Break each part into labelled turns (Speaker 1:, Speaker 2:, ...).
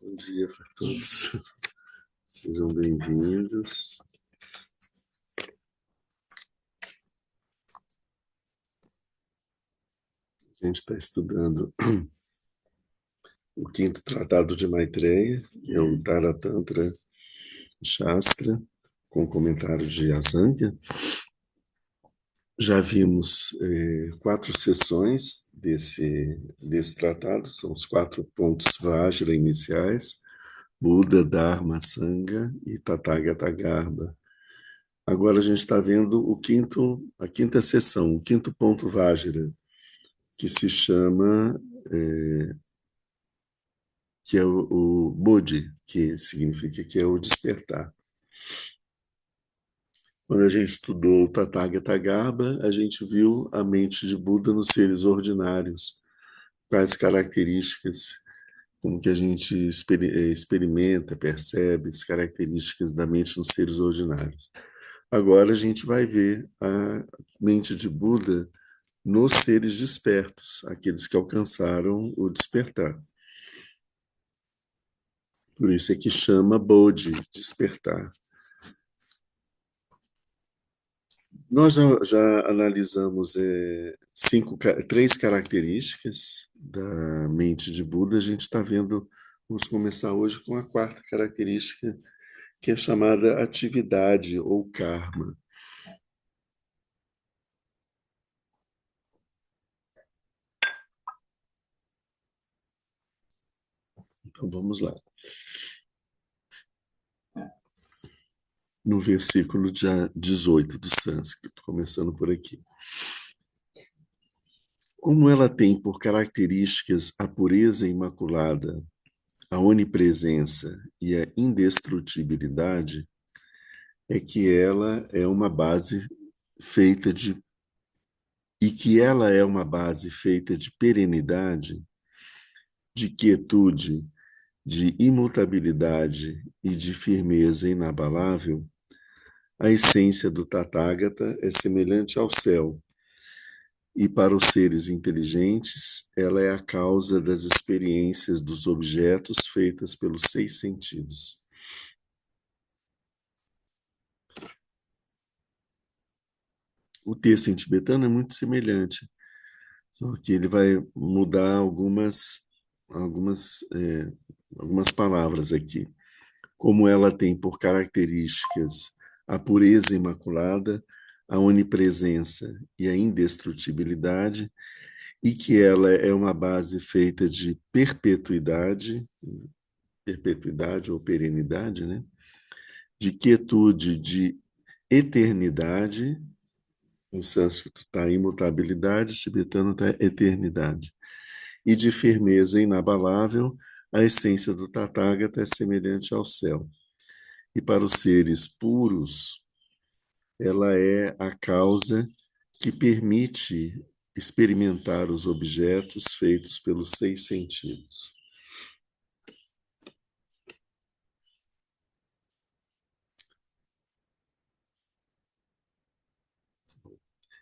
Speaker 1: Bom dia para todos. Sejam bem-vindos. A gente está estudando o quinto tratado de Maitreya, que é o Taratantra Shastra, com comentário de Asangya. Já vimos 4 sessões desse tratado, são os 4 pontos Vajra iniciais: Buda, Dharma, Sangha e Tathagata Garbha. Agora a gente está vendo a quinta sessão, o quinto ponto Vajra, que se chama, que é o Bodhi, que significa que é o despertar. Quando a gente estudou o Tathagata Garbha, a gente viu a mente de Buda nos seres ordinários, quais características, como que a gente experimenta, percebe as características da mente nos seres ordinários. Agora a gente vai ver a mente de Buda nos seres despertos, aqueles que alcançaram o despertar. Por isso é que chama Bodhi, despertar. Nós já analisamos 3 características da mente de Buda. A gente está vendo, vamos começar hoje com a 4ª característica, que é chamada atividade ou karma. Então vamos lá. No versículo 18 do sânscrito, começando por aqui. Como ela tem por características a pureza imaculada, a onipresença e a indestrutibilidade, é que ela é uma base feita de e que ela é uma base feita de perenidade, de quietude, de imutabilidade e de firmeza inabalável. A essência do Tathagata é semelhante ao céu, e para os seres inteligentes, ela é a causa das experiências dos objetos feitas pelos 6 sentidos. O texto em tibetano é muito semelhante, só que ele vai mudar algumas, algumas palavras aqui. Como ela tem por características a pureza imaculada, a onipresença e a indestrutibilidade, e que ela é uma base feita de perpetuidade ou perenidade, né? De quietude, de eternidade. Em sânscrito está imutabilidade, tibetano está eternidade. E de firmeza inabalável, a essência do Tathagata é semelhante ao céu. E para os seres puros, ela é a causa que permite experimentar os objetos feitos pelos 6 sentidos.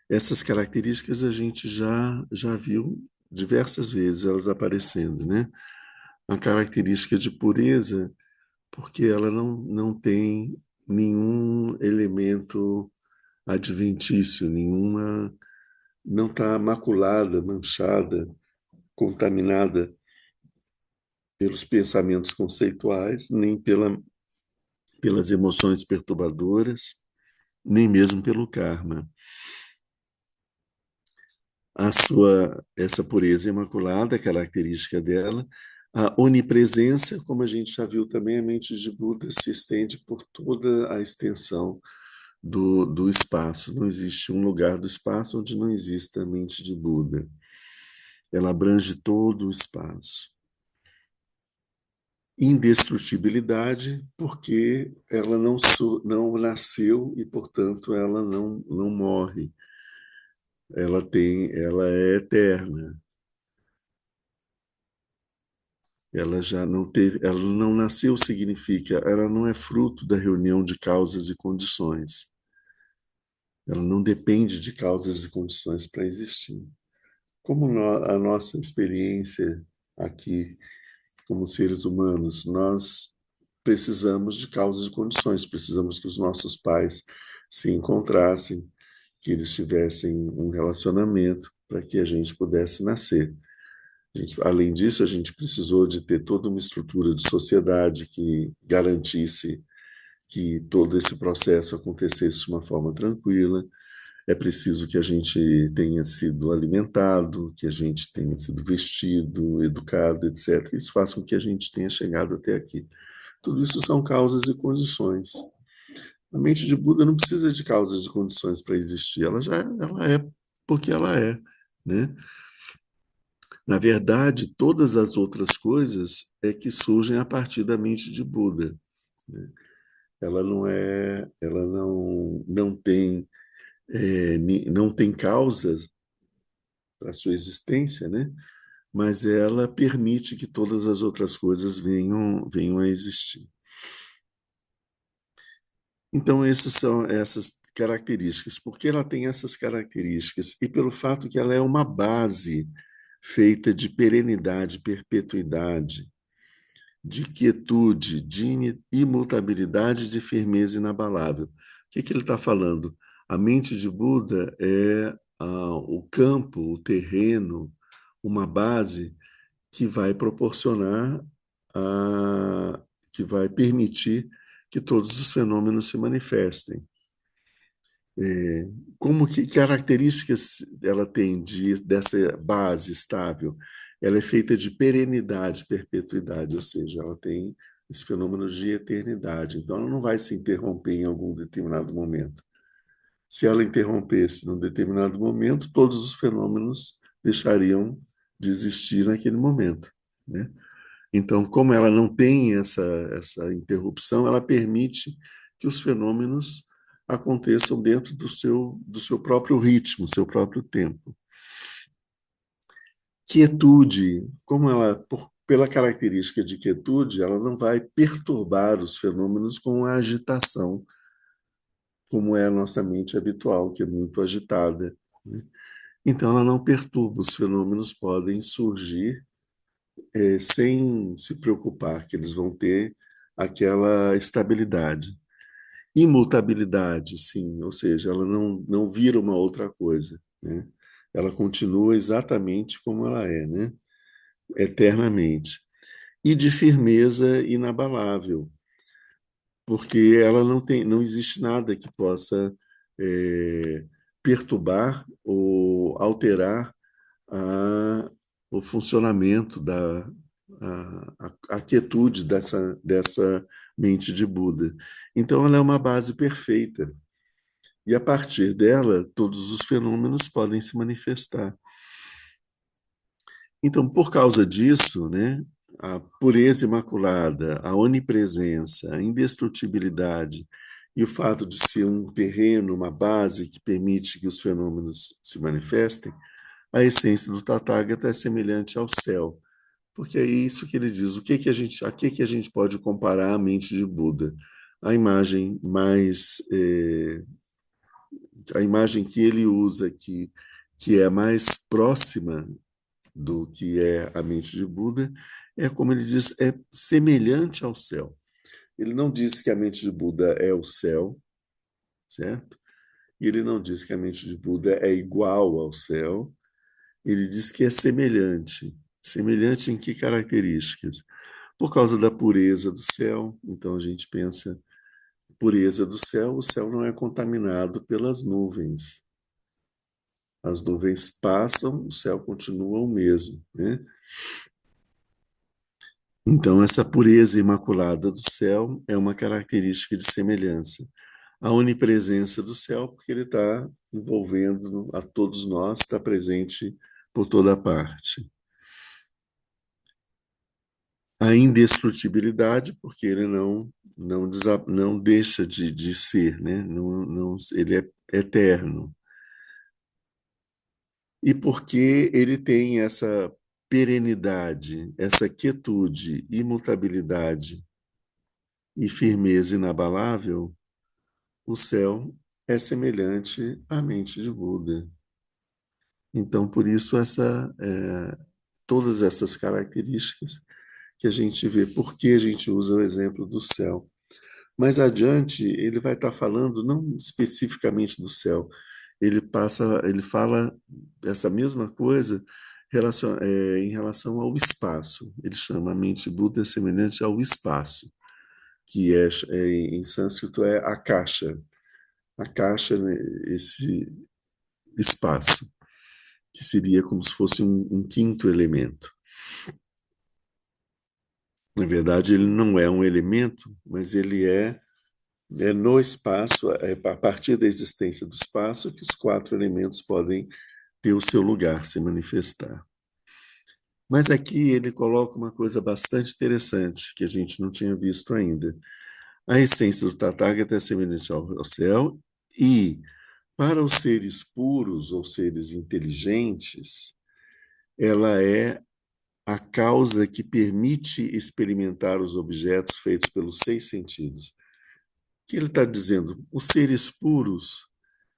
Speaker 1: Essas características a gente já viu diversas vezes elas aparecendo, né? A característica de pureza, porque ela não tem nenhum elemento adventício, não está maculada, manchada, contaminada pelos pensamentos conceituais, nem pelas emoções perturbadoras, nem mesmo pelo karma. Essa pureza imaculada, a característica dela, a onipresença, como a gente já viu também, a mente de Buda se estende por toda a extensão do espaço. Não existe um lugar do espaço onde não exista a mente de Buda. Ela abrange todo o espaço. Indestrutibilidade, porque ela não nasceu e, portanto, ela não morre. Ela é eterna. Ela já não teve, ela não nasceu significa, ela não é fruto da reunião de causas e condições. Ela não depende de causas e condições para existir. Como a nossa experiência aqui como seres humanos, nós precisamos de causas e condições, precisamos que os nossos pais se encontrassem, que eles tivessem um relacionamento para que a gente pudesse nascer. Além disso, a gente precisou de ter toda uma estrutura de sociedade que garantisse que todo esse processo acontecesse de uma forma tranquila. É preciso que a gente tenha sido alimentado, que a gente tenha sido vestido, educado, etc. Isso faz com que a gente tenha chegado até aqui. Tudo isso são causas e condições. A mente de Buda não precisa de causas e condições para existir, ela é porque ela é, né? Na verdade, todas as outras coisas é que surgem a partir da mente de Buda, né? Ela não tem não tem causa para sua existência, né? Mas ela permite que todas as outras coisas venham a existir. Então, essas são essas características. Porque ela tem essas características e pelo fato que ela é uma base feita de perenidade, perpetuidade, de quietude, de imutabilidade, de firmeza inabalável. O que ele está falando? A mente de Buda é o campo, o terreno, uma base que vai proporcionar, a, que vai permitir que todos os fenômenos se manifestem. É, como que características ela tem dessa base estável? Ela é feita de perenidade, perpetuidade, ou seja, ela tem esse fenômeno de eternidade. Então, ela não vai se interromper em algum determinado momento. Se ela interrompesse num determinado momento, todos os fenômenos deixariam de existir naquele momento, né? Então, como ela não tem essa interrupção, ela permite que os fenômenos aconteçam dentro do seu próprio ritmo, seu próprio tempo. Quietude, pela característica de quietude, ela não vai perturbar os fenômenos com a agitação, como é a nossa mente habitual, que é muito agitada, né? Então, ela não perturba, os fenômenos podem surgir sem se preocupar que eles vão ter aquela estabilidade. Imutabilidade, sim, ou seja, ela não vira uma outra coisa, né? Ela continua exatamente como ela é, né? Eternamente. E de firmeza inabalável, porque ela não existe nada que possa é, perturbar ou alterar a, o funcionamento a quietude dessa mente de Buda. Então, ela é uma base perfeita. E a partir dela, todos os fenômenos podem se manifestar. Então, por causa disso, né, a pureza imaculada, a onipresença, a indestrutibilidade e o fato de ser um terreno, uma base que permite que os fenômenos se manifestem, a essência do Tathagata é semelhante ao céu. Porque é isso que ele diz. A que a gente pode comparar a mente de Buda? A imagem mais, a imagem que ele usa que é mais próxima do que é a mente de Buda, é como ele diz, é semelhante ao céu. Ele não diz que a mente de Buda é o céu, certo? E ele não diz que a mente de Buda é igual ao céu, ele diz que é semelhante. Semelhante em que características? Por causa da pureza do céu, então a gente pensa, pureza do céu, o céu não é contaminado pelas nuvens. As nuvens passam, o céu continua o mesmo, né? Então, essa pureza imaculada do céu é uma característica de semelhança. A onipresença do céu, porque ele está envolvendo a todos nós, está presente por toda parte. A indestrutibilidade, porque ele não deixa de ser, né? Ele é eterno. E porque ele tem essa perenidade, essa quietude, imutabilidade e firmeza inabalável, o céu é semelhante à mente de Buda. Então, por isso, todas essas características que a gente vê por que a gente usa o exemplo do céu. Mais adiante, ele vai estar falando não especificamente do céu, ele fala essa mesma coisa em relação ao espaço. Ele chama a mente Buda semelhante ao espaço, que em sânscrito é akasha. Akasha, né, esse espaço, que seria como se fosse um quinto elemento. Na verdade, ele não é um elemento, mas ele é no espaço, é a partir da existência do espaço, que os quatro elementos podem ter o seu lugar, se manifestar. Mas aqui ele coloca uma coisa bastante interessante, que a gente não tinha visto ainda. A essência do Tathagata é semelhante ao céu, e para os seres puros ou seres inteligentes, ela é a causa que permite experimentar os objetos feitos pelos seis sentidos. O que ele está dizendo? Os seres puros,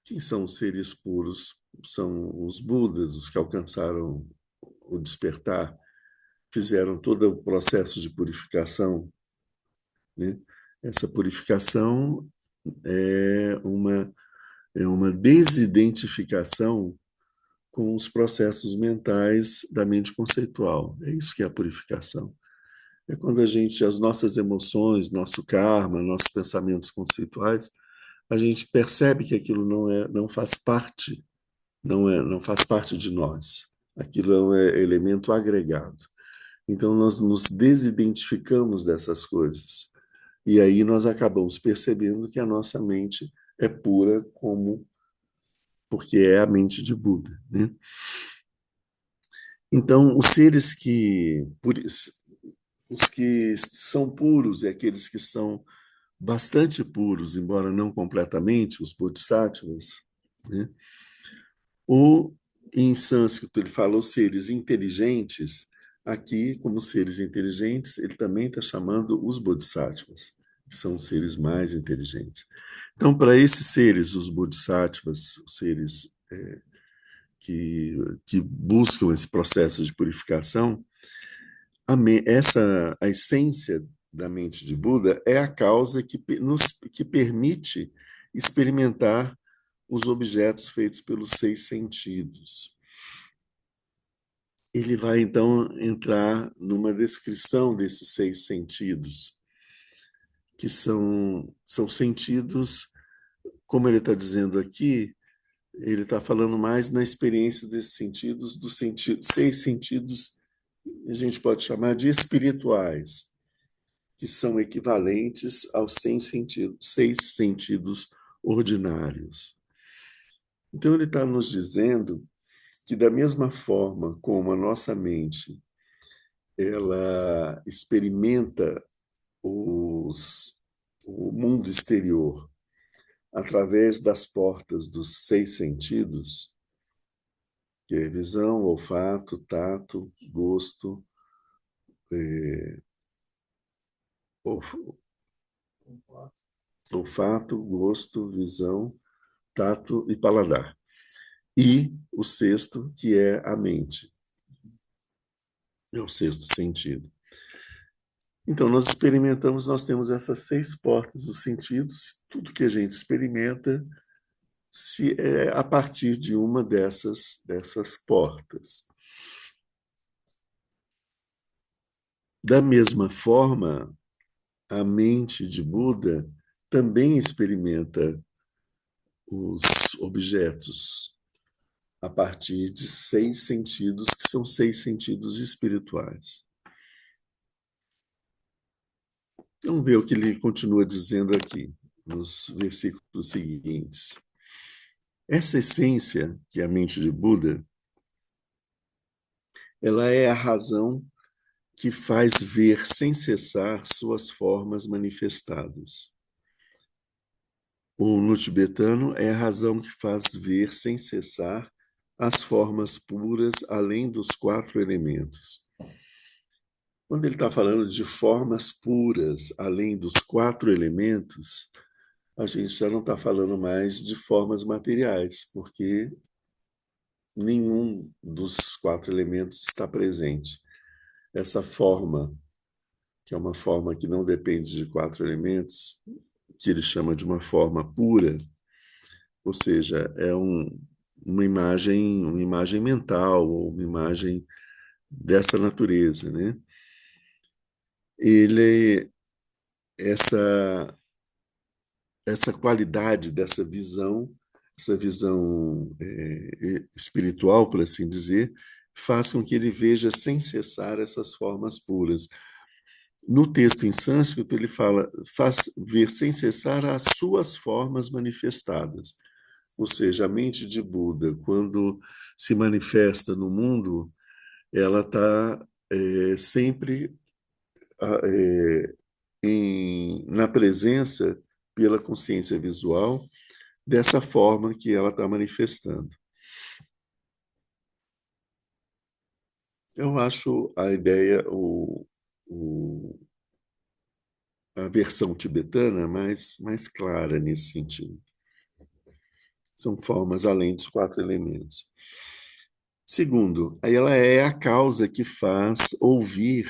Speaker 1: quem são os seres puros? São os Budas, os que alcançaram o despertar, fizeram todo o processo de purificação, né? Essa purificação é uma desidentificação com os processos mentais da mente conceitual. É isso que é a purificação. É quando as nossas emoções, nosso karma, nossos pensamentos conceituais, a gente percebe que aquilo não faz parte, não faz parte de nós. Aquilo é um elemento agregado. Então nós nos desidentificamos dessas coisas. E aí nós acabamos percebendo que a nossa mente é pura porque é a mente de Buda, né? Então, os que são puros e aqueles que são bastante puros, embora não completamente, os bodhisattvas, né? Ou em sânscrito ele fala os seres inteligentes, aqui, como seres inteligentes, ele também está chamando os bodhisattvas, que são os seres mais inteligentes. Então, para esses seres, os bodhisattvas, os seres que, que buscam esse processo de purificação, a essência da mente de Buda é a causa que permite experimentar os objetos feitos pelos seis sentidos. Ele vai, então, entrar numa descrição desses seis sentidos, que são sentidos, como ele está dizendo aqui, ele está falando mais na experiência desses sentidos, seis sentidos, a gente pode chamar de espirituais, que são equivalentes aos seis sentidos ordinários. Então, ele está nos dizendo que, da mesma forma como a nossa mente ela experimenta o mundo exterior através das portas dos seis sentidos, que é visão, olfato, tato, gosto, olfato, gosto, visão, tato e paladar. E o sexto, que é a mente, é o sexto sentido. Então, nós temos essas seis portas dos sentidos, tudo que a gente experimenta se é a partir de uma dessas portas. Da mesma forma, a mente de Buda também experimenta os objetos a partir de seis sentidos, que são seis sentidos espirituais. Vamos ver o que ele continua dizendo aqui, nos versículos seguintes. Essa essência, que é a mente de Buda, ela é a razão que faz ver sem cessar suas formas manifestadas. Ou no tibetano, é a razão que faz ver sem cessar as formas puras além dos quatro elementos. Quando ele está falando de formas puras além dos quatro elementos, a gente já não está falando mais de formas materiais, porque nenhum dos quatro elementos está presente. Essa forma que é uma forma que não depende de quatro elementos, que ele chama de uma forma pura, ou seja, é uma imagem mental, ou uma imagem dessa natureza, né? Ele, essa, essa qualidade dessa visão, essa visão espiritual, por assim dizer, faz com que ele veja sem cessar essas formas puras. No texto em sânscrito, ele fala, faz ver sem cessar as suas formas manifestadas. Ou seja, a mente de Buda, quando se manifesta no mundo, ela está sempre na presença, pela consciência visual, dessa forma que ela está manifestando. Eu acho a ideia, a versão tibetana mais clara nesse sentido. São formas além dos quatro elementos. Segundo, aí ela é a causa que faz ouvir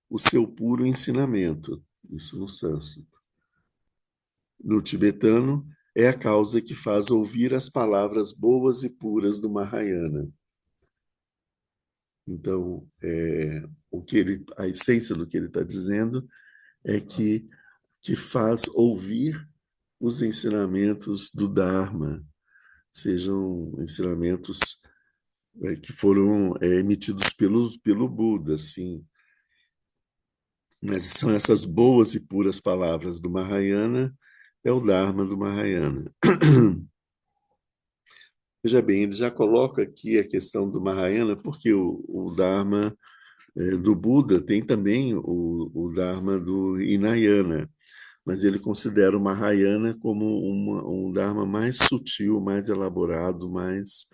Speaker 1: o seu puro ensinamento. Isso no sânscrito. No tibetano, é a causa que faz ouvir as palavras boas e puras do Mahayana. Então, a essência do que ele está dizendo é que faz ouvir os ensinamentos do Dharma, sejam ensinamentos que foram emitidos pelo Buda, sim, mas são essas boas e puras palavras do Mahayana, é o Dharma do Mahayana. Veja bem, ele já coloca aqui a questão do Mahayana, porque o Dharma do Buda tem também o Dharma do Hinayana, mas ele considera o Mahayana como um Dharma mais sutil, mais elaborado, mais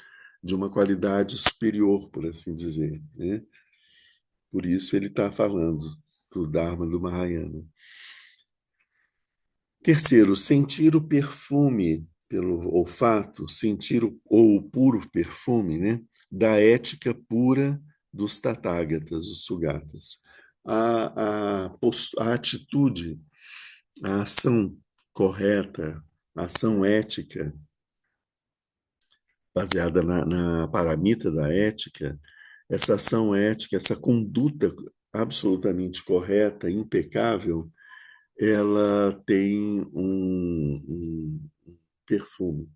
Speaker 1: de uma qualidade superior, por assim dizer, né? Por isso ele está falando do Dharma do Mahayana. Terceiro, sentir o perfume pelo olfato, sentir ou o puro perfume, né, da ética pura dos Tathagatas, os Sugatas. A atitude, a ação correta, a ação ética, baseada na paramita da ética, essa ação ética, essa conduta absolutamente correta, impecável, ela tem um perfume.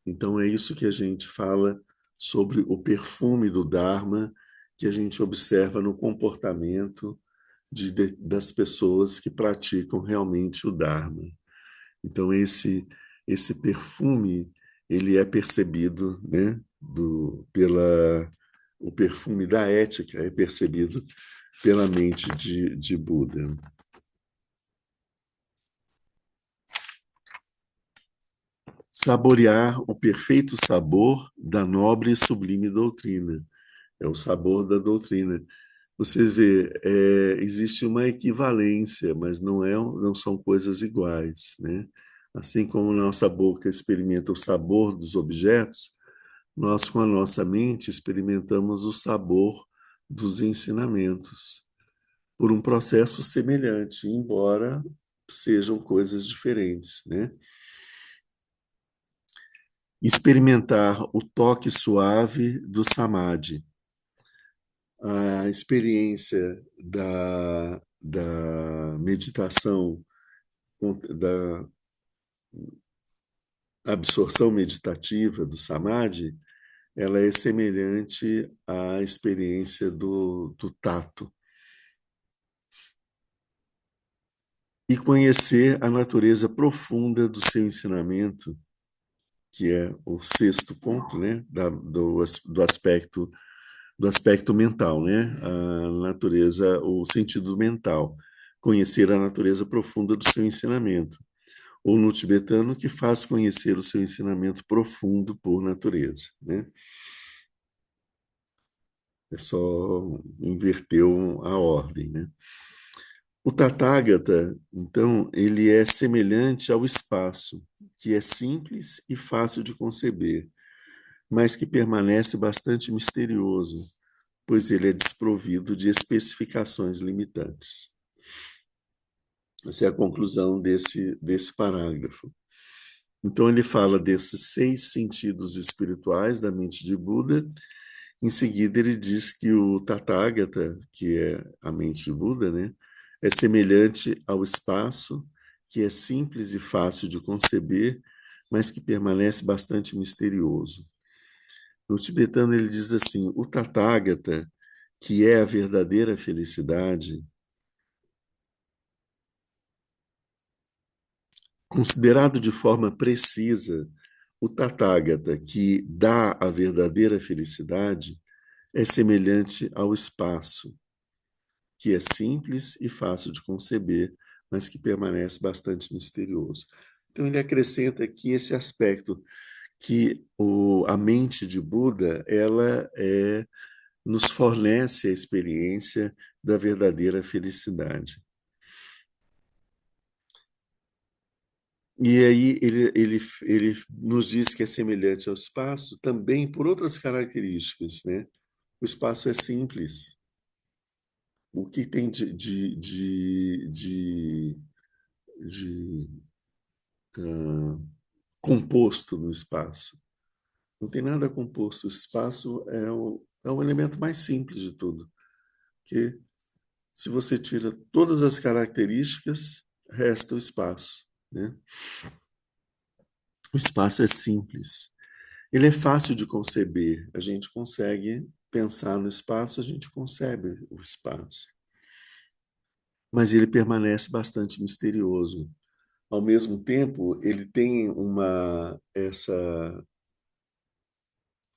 Speaker 1: Então é isso que a gente fala sobre o perfume do Dharma, que a gente observa no comportamento das pessoas que praticam realmente o Dharma. Então esse perfume ele é percebido, né, o perfume da ética é percebido pela mente de Buda. Saborear o perfeito sabor da nobre e sublime doutrina. É o sabor da doutrina. Vocês vê, existe uma equivalência, mas não são coisas iguais, né? Assim como nossa boca experimenta o sabor dos objetos, nós, com a nossa mente, experimentamos o sabor dos ensinamentos, por um processo semelhante, embora sejam coisas diferentes, né? Experimentar o toque suave do samadhi, a experiência da meditação, da absorção meditativa do samadhi, ela é semelhante à experiência do tato. E conhecer a natureza profunda do seu ensinamento, que é o sexto ponto, né, do aspecto mental, né, a natureza, o sentido mental, conhecer a natureza profunda do seu ensinamento, ou no tibetano, que faz conhecer o seu ensinamento profundo por natureza, né? É só inverter a ordem, né? O Tathagata, então, ele é semelhante ao espaço, que é simples e fácil de conceber, mas que permanece bastante misterioso, pois ele é desprovido de especificações limitantes. Essa é a conclusão desse parágrafo. Então, ele fala desses 6 sentidos espirituais da mente de Buda. Em seguida, ele diz que o Tathagata, que é a mente de Buda, né, é semelhante ao espaço, que é simples e fácil de conceber, mas que permanece bastante misterioso. No tibetano, ele diz assim: o Tathagata, que é a verdadeira felicidade, considerado de forma precisa, o Tathagata, que dá a verdadeira felicidade, é semelhante ao espaço, que é simples e fácil de conceber, mas que permanece bastante misterioso. Então, ele acrescenta aqui esse aspecto que a mente de Buda nos fornece a experiência da verdadeira felicidade. E aí ele nos diz que é semelhante ao espaço também por outras características, né? O espaço é simples. O que tem de composto no espaço? Não tem nada composto. O espaço é o elemento mais simples de tudo. Que se você tira todas as características, resta o espaço, né? O espaço é simples. Ele é fácil de conceber. A gente consegue pensar no espaço, a gente concebe o espaço. Mas ele permanece bastante misterioso. Ao mesmo tempo, ele tem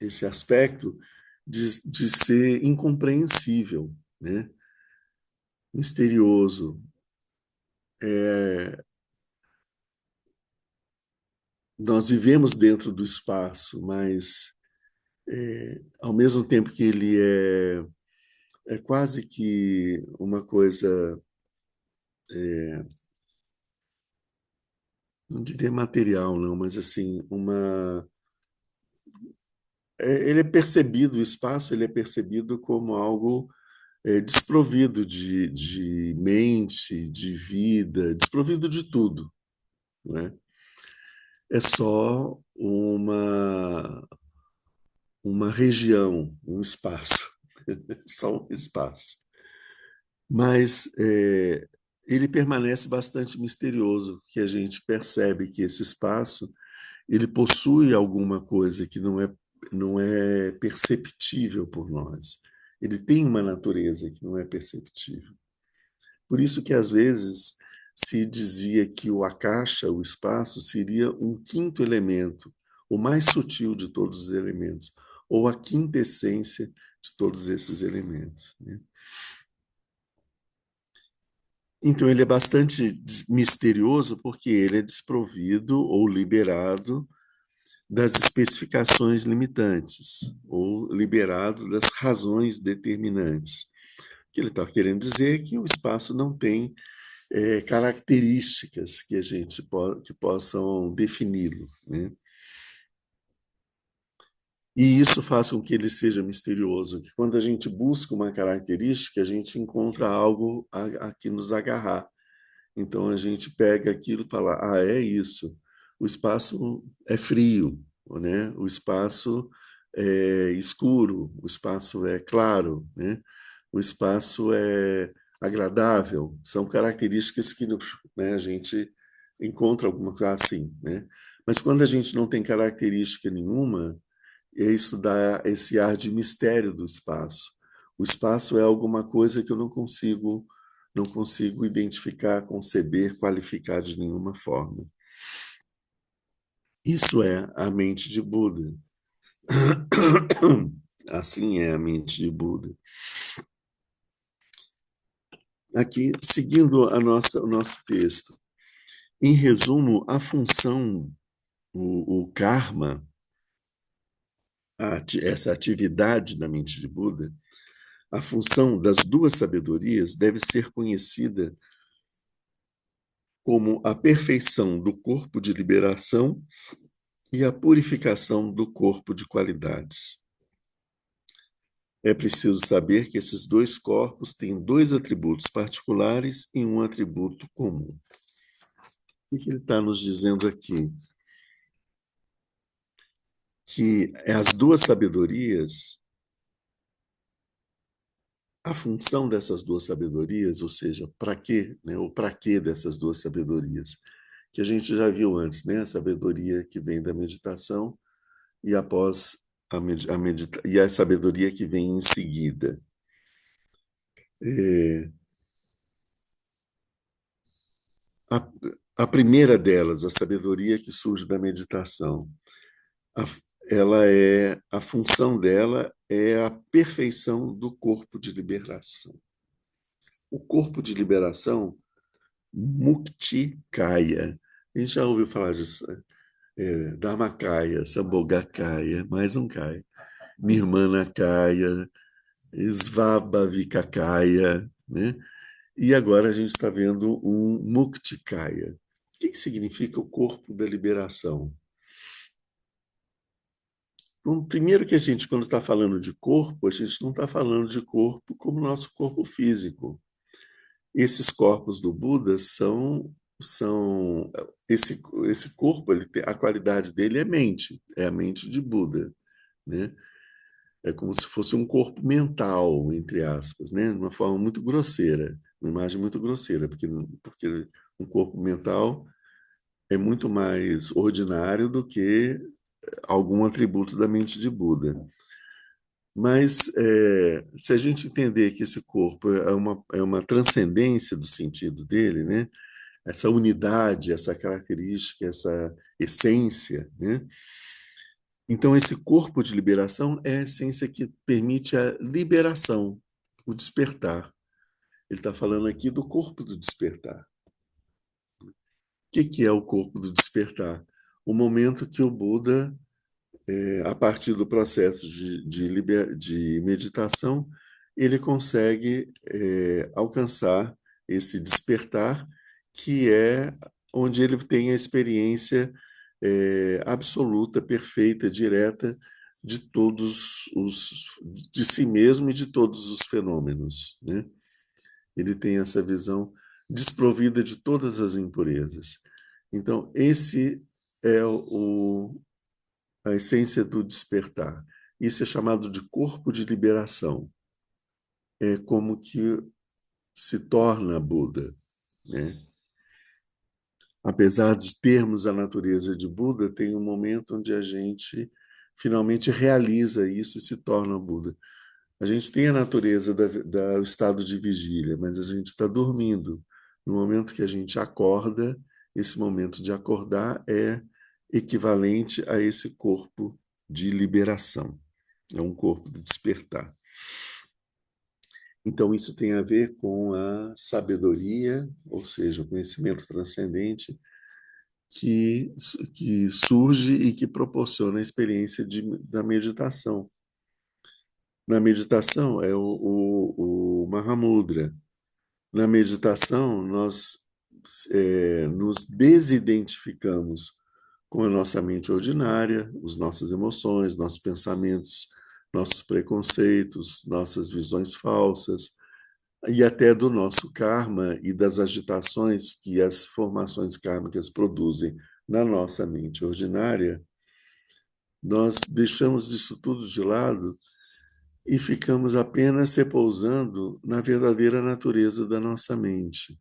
Speaker 1: esse aspecto de ser incompreensível, né? Misterioso. É, nós vivemos dentro do espaço, mas ao mesmo tempo que ele é quase que uma coisa, não diria material, não, mas assim, ele é percebido, o espaço ele é percebido como algo desprovido de mente, de vida, desprovido de tudo, né? É só uma região, um espaço, só um espaço. Mas ele permanece bastante misterioso, que a gente percebe que esse espaço ele possui alguma coisa que não é perceptível por nós. Ele tem uma natureza que não é perceptível. Por isso que às vezes se dizia que o akasha, o espaço, seria um quinto elemento, o mais sutil de todos os elementos, ou a quinta essência de todos esses elementos, né? Então ele é bastante misterioso porque ele é desprovido ou liberado das especificações limitantes, ou liberado das razões determinantes. O que ele está querendo dizer é que o espaço não tem características que possam defini-lo, né? E isso faz com que ele seja misterioso, que quando a gente busca uma característica, a gente encontra algo a que nos agarrar. Então a gente pega aquilo e fala: ah, é isso. O espaço é frio, né? O espaço é escuro, o espaço é claro, né? O espaço é agradável. São características que, né, a gente encontra alguma coisa assim, né? Mas quando a gente não tem característica nenhuma, isso dá esse ar de mistério do espaço. O espaço é alguma coisa que eu não consigo identificar, conceber, qualificar de nenhuma forma. Isso é a mente de Buda. Assim é a mente de Buda. Aqui, seguindo o nosso texto. Em resumo, a função, o karma, essa atividade da mente de Buda, a função das duas sabedorias deve ser conhecida como a perfeição do corpo de liberação e a purificação do corpo de qualidades. É preciso saber que esses dois corpos têm dois atributos particulares e um atributo comum. O que ele está nos dizendo aqui? Que as duas sabedorias, a função dessas duas sabedorias, ou seja, para quê, né, o para quê dessas duas sabedorias, que a gente já viu antes, né, a sabedoria que vem da meditação e após e a sabedoria que vem em seguida. É, a, a primeira delas, a sabedoria que surge da meditação, a, a função dela é a perfeição do corpo de liberação. O corpo de liberação, Mukti Kaya. A gente já ouviu falar disso. Dharmakaya, Sambhogakaya, mais um Kaya. Nirmanakaya, Svabhavikakaya, né? E agora a gente está vendo um Muktikaya. O que significa o corpo da liberação? Bom, primeiro que a gente, quando está falando de corpo, a gente não está falando de corpo como nosso corpo físico. Esses corpos do Buda são esse corpo, a qualidade dele é a mente de Buda, né? É como se fosse um corpo mental, entre aspas, né? De uma forma muito grosseira, uma imagem muito grosseira, porque um corpo mental é muito mais ordinário do que algum atributo da mente de Buda. Mas se a gente entender que esse corpo é uma transcendência do sentido dele, né? Essa unidade, essa característica, essa essência, né? Então, esse corpo de liberação é a essência que permite a liberação, o despertar. Ele está falando aqui do corpo do despertar. O que é o corpo do despertar? O momento que o Buda, a partir do processo de meditação, ele consegue alcançar esse despertar, que é onde ele tem a experiência absoluta, perfeita, direta de todos de si mesmo e de todos os fenômenos, né? Ele tem essa visão desprovida de todas as impurezas. Então, esse é a essência do despertar. Isso é chamado de corpo de liberação. É como que se torna Buda, né? Apesar de termos a natureza de Buda, tem um momento onde a gente finalmente realiza isso e se torna Buda. A gente tem a natureza do estado de vigília, mas a gente está dormindo. No momento que a gente acorda, esse momento de acordar é equivalente a esse corpo de liberação. É um corpo de despertar. Então, isso tem a ver com a sabedoria, ou seja, o conhecimento transcendente que, que surge e que proporciona a experiência da meditação. Na meditação é o Mahamudra. Na meditação, nós nos desidentificamos com a nossa mente ordinária, as nossas emoções, nossos pensamentos, nossos preconceitos, nossas visões falsas, e até do nosso karma e das agitações que as formações kármicas produzem na nossa mente ordinária, nós deixamos isso tudo de lado e ficamos apenas repousando na verdadeira natureza da nossa mente.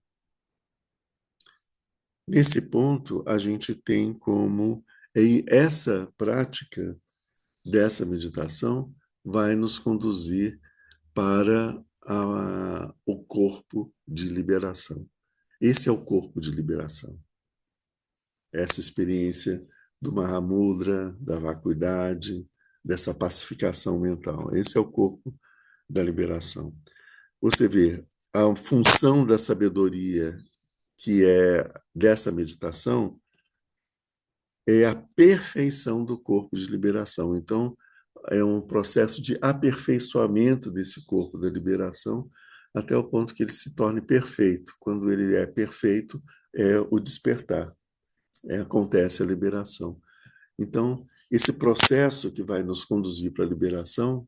Speaker 1: Nesse ponto, a gente tem como essa prática dessa meditação vai nos conduzir para o corpo de liberação. Esse é o corpo de liberação. Essa experiência do Mahamudra, da vacuidade, dessa pacificação mental. Esse é o corpo da liberação. Você vê, a função da sabedoria que é dessa meditação é a perfeição do corpo de liberação. Então, é um processo de aperfeiçoamento desse corpo da liberação até o ponto que ele se torne perfeito. Quando ele é perfeito, é o despertar, acontece a liberação. Então, esse processo que vai nos conduzir para a liberação,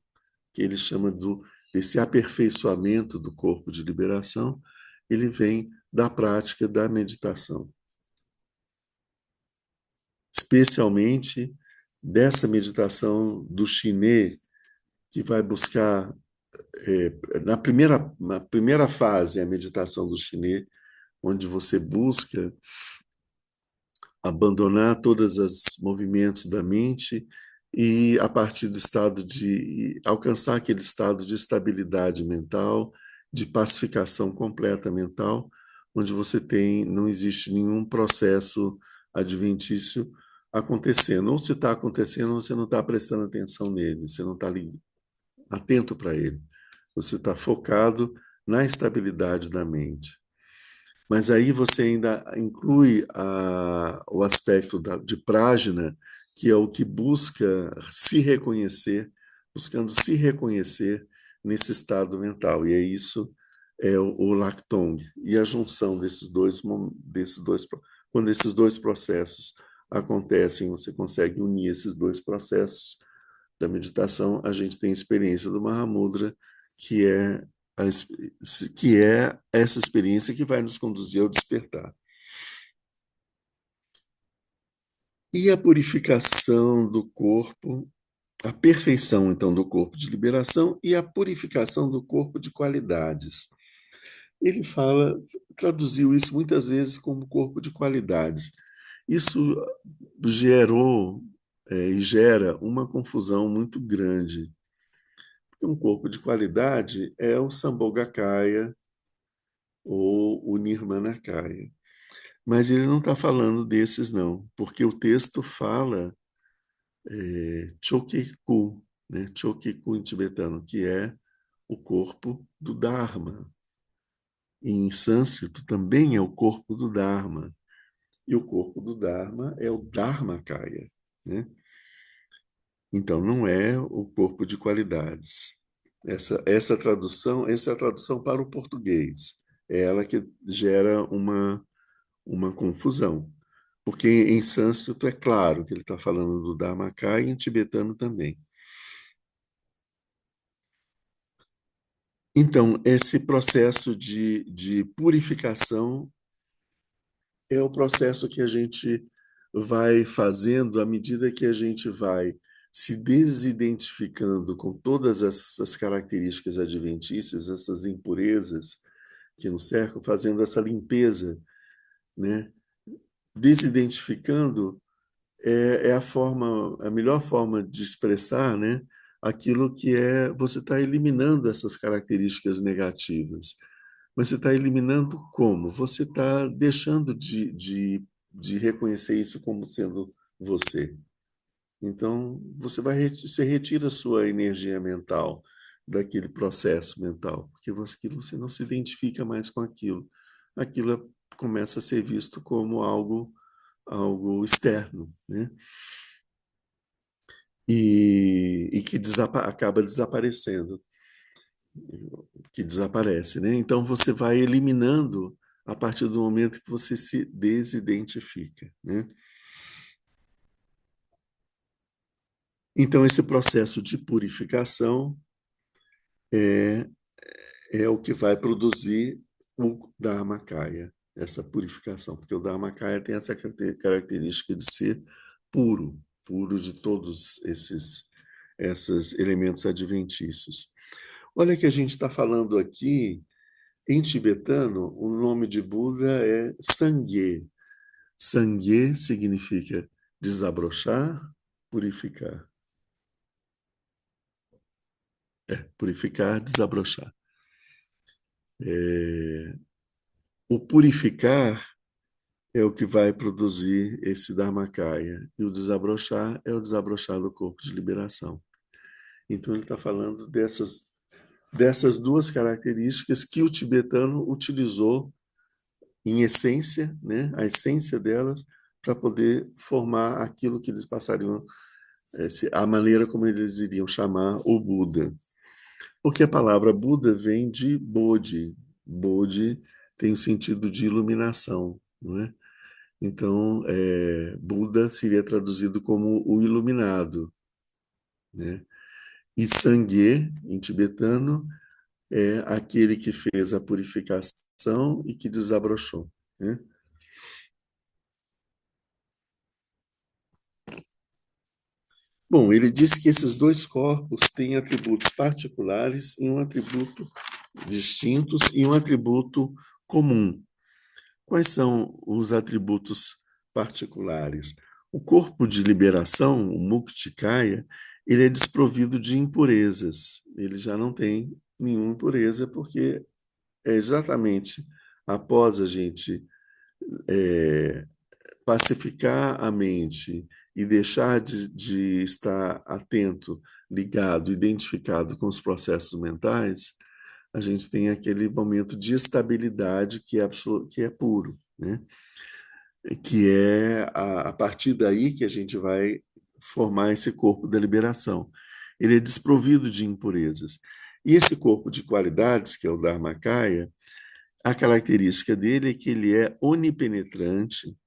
Speaker 1: que ele chama desse aperfeiçoamento do corpo de liberação, ele vem da prática da meditação. Especialmente dessa meditação do chinês, que vai buscar, na primeira fase, a meditação do chinês, onde você busca abandonar todos os movimentos da mente e, a partir do estado de alcançar aquele estado de estabilidade mental, de pacificação completa mental, onde você não existe nenhum processo adventício acontecendo. Ou se está acontecendo, você não está prestando atenção nele, você não está atento para ele. Você está focado na estabilidade da mente. Mas aí você ainda inclui o aspecto de prajna, que é o que busca se reconhecer, buscando se reconhecer nesse estado mental. E é isso, é o Laktung. E a junção quando esses dois processos acontecem, você consegue unir esses dois processos da meditação, a gente tem a experiência do Mahamudra, que é que é essa experiência que vai nos conduzir ao despertar. E a purificação do corpo, a perfeição, então, do corpo de liberação e a purificação do corpo de qualidades. Ele traduziu isso muitas vezes como corpo de qualidades. Isso gerou e gera uma confusão muito grande. Um corpo de qualidade é o Sambhogakaya ou o Nirmanakaya. Mas ele não está falando desses, não, porque o texto fala Chokiku, né? Chokiku em tibetano, que é o corpo do Dharma. E em sânscrito também é o corpo do Dharma. E o corpo do Dharma é o Dharmakaya, né? Então não é o corpo de qualidades. Essa é a tradução para o português. É ela que gera uma confusão. Porque em sânscrito é claro que ele está falando do Dharmakaya e em tibetano também. Então, esse processo de purificação é o processo que a gente vai fazendo à medida que a gente vai se desidentificando com todas essas características adventícias, essas impurezas que nos cercam, fazendo essa limpeza, né? Desidentificando é a melhor forma de expressar, né? Aquilo que você está eliminando essas características negativas. Mas você está eliminando como? Você está deixando de reconhecer isso como sendo você. Então, você retira a sua energia mental daquele processo mental, porque você não se identifica mais com aquilo. Aquilo começa a ser visto como algo externo, né? E que acaba desaparecendo, que desaparece, né? Então você vai eliminando a partir do momento que você se desidentifica, né? Então esse processo de purificação é, é o que vai produzir o Dharmakaya, essa purificação, porque o Dharmakaya tem essa característica de ser puro, puro de todos esses elementos adventícios. Olha que a gente está falando aqui, em tibetano, o nome de Buda é Sangye. Sangye significa desabrochar, purificar. Purificar, desabrochar. O purificar é o que vai produzir esse Dharmakaya, e o desabrochar é o desabrochar do corpo de liberação. Então ele está falando dessas duas características que o tibetano utilizou em essência, né, a essência delas, para poder formar aquilo que eles passariam, a maneira como eles iriam chamar o Buda. Porque a palavra Buda vem de Bodhi. Bodhi tem o sentido de iluminação, não é? Então, Buda seria traduzido como o iluminado, né? E Sangye, em tibetano, é aquele que fez a purificação e que desabrochou, né? Bom, ele disse que esses dois corpos têm atributos particulares e um atributo distintos e um atributo comum. Quais são os atributos particulares? O corpo de liberação, o Muktikaya, ele é desprovido de impurezas. Ele já não tem nenhuma impureza, porque é exatamente após a gente pacificar a mente e deixar de estar atento, ligado, identificado com os processos mentais, a gente tem aquele momento de estabilidade que é, que é puro, né? Que é a partir daí que a gente vai formar esse corpo da liberação. Ele é desprovido de impurezas. E esse corpo de qualidades, que é o Dharmakaya, a característica dele é que ele é onipenetrante,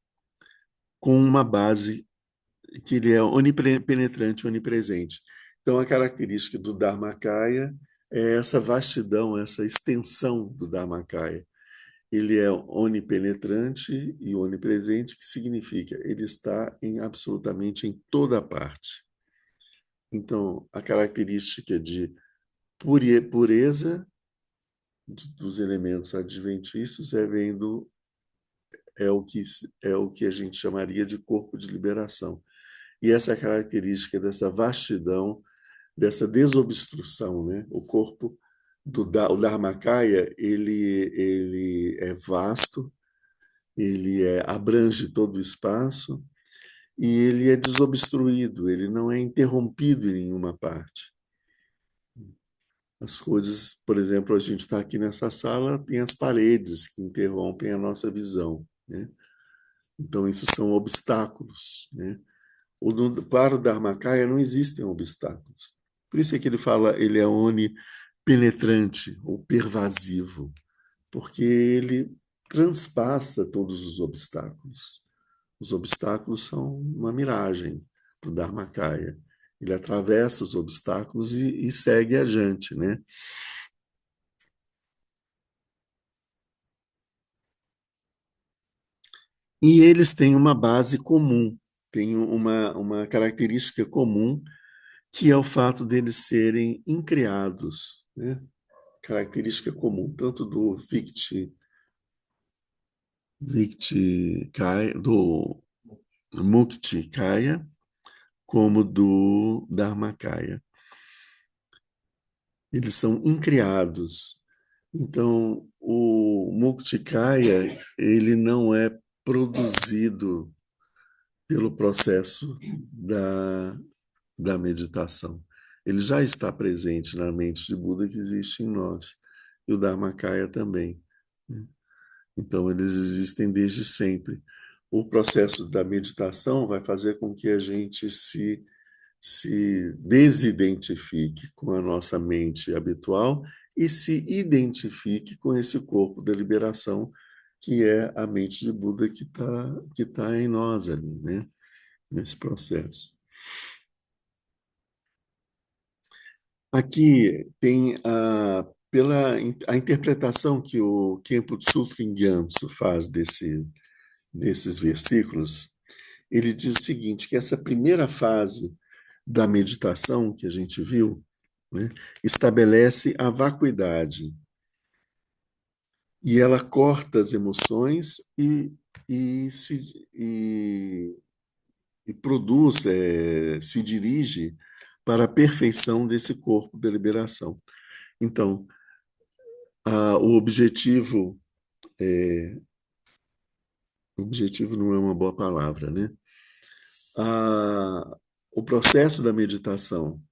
Speaker 1: com uma base que ele é onipenetrante, onipresente. Então, a característica do Dharmakaya é essa vastidão, essa extensão do Dharmakaya. Ele é onipenetrante e onipresente, que significa ele está em absolutamente em toda parte. Então, a característica de pureza dos elementos adventícios é o que a gente chamaria de corpo de liberação. E essa característica dessa vastidão, dessa desobstrução, né? O corpo o Dharmakaya, ele é vasto, abrange todo o espaço e ele é desobstruído, ele não é interrompido em nenhuma parte. As coisas, por exemplo, a gente está aqui nessa sala, tem as paredes que interrompem a nossa visão, né? Então, isso são obstáculos, né? Para o Dharmakaya não existem obstáculos. Por isso é que ele fala, ele é onipenetrante ou pervasivo, porque ele transpassa todos os obstáculos. Os obstáculos são uma miragem para o Dharmakaya. Ele atravessa os obstáculos e segue adiante, né? E eles têm uma base comum, têm uma característica comum, que é o fato deles serem incriados, né? Característica comum, tanto do Victi do Mukti Kaya, como do Dharmakaya. Eles são incriados. Então, o Muktikaya, ele não é produzido pelo processo da meditação. Ele já está presente na mente de Buda que existe em nós, e o Dharmakaya também, né? Então, eles existem desde sempre. O processo da meditação vai fazer com que a gente se desidentifique com a nossa mente habitual e se identifique com esse corpo da liberação, que é a mente de Buda que tá em nós ali, né? Nesse processo. Aqui tem a interpretação que o Khenpo Tsukphing Gyatso faz desses versículos. Ele diz o seguinte, que essa primeira fase da meditação que a gente viu, né, estabelece a vacuidade e ela corta as emoções e, se, e produz, se dirige para a perfeição desse corpo da liberação. Então, o objetivo não é uma boa palavra, né? O processo da meditação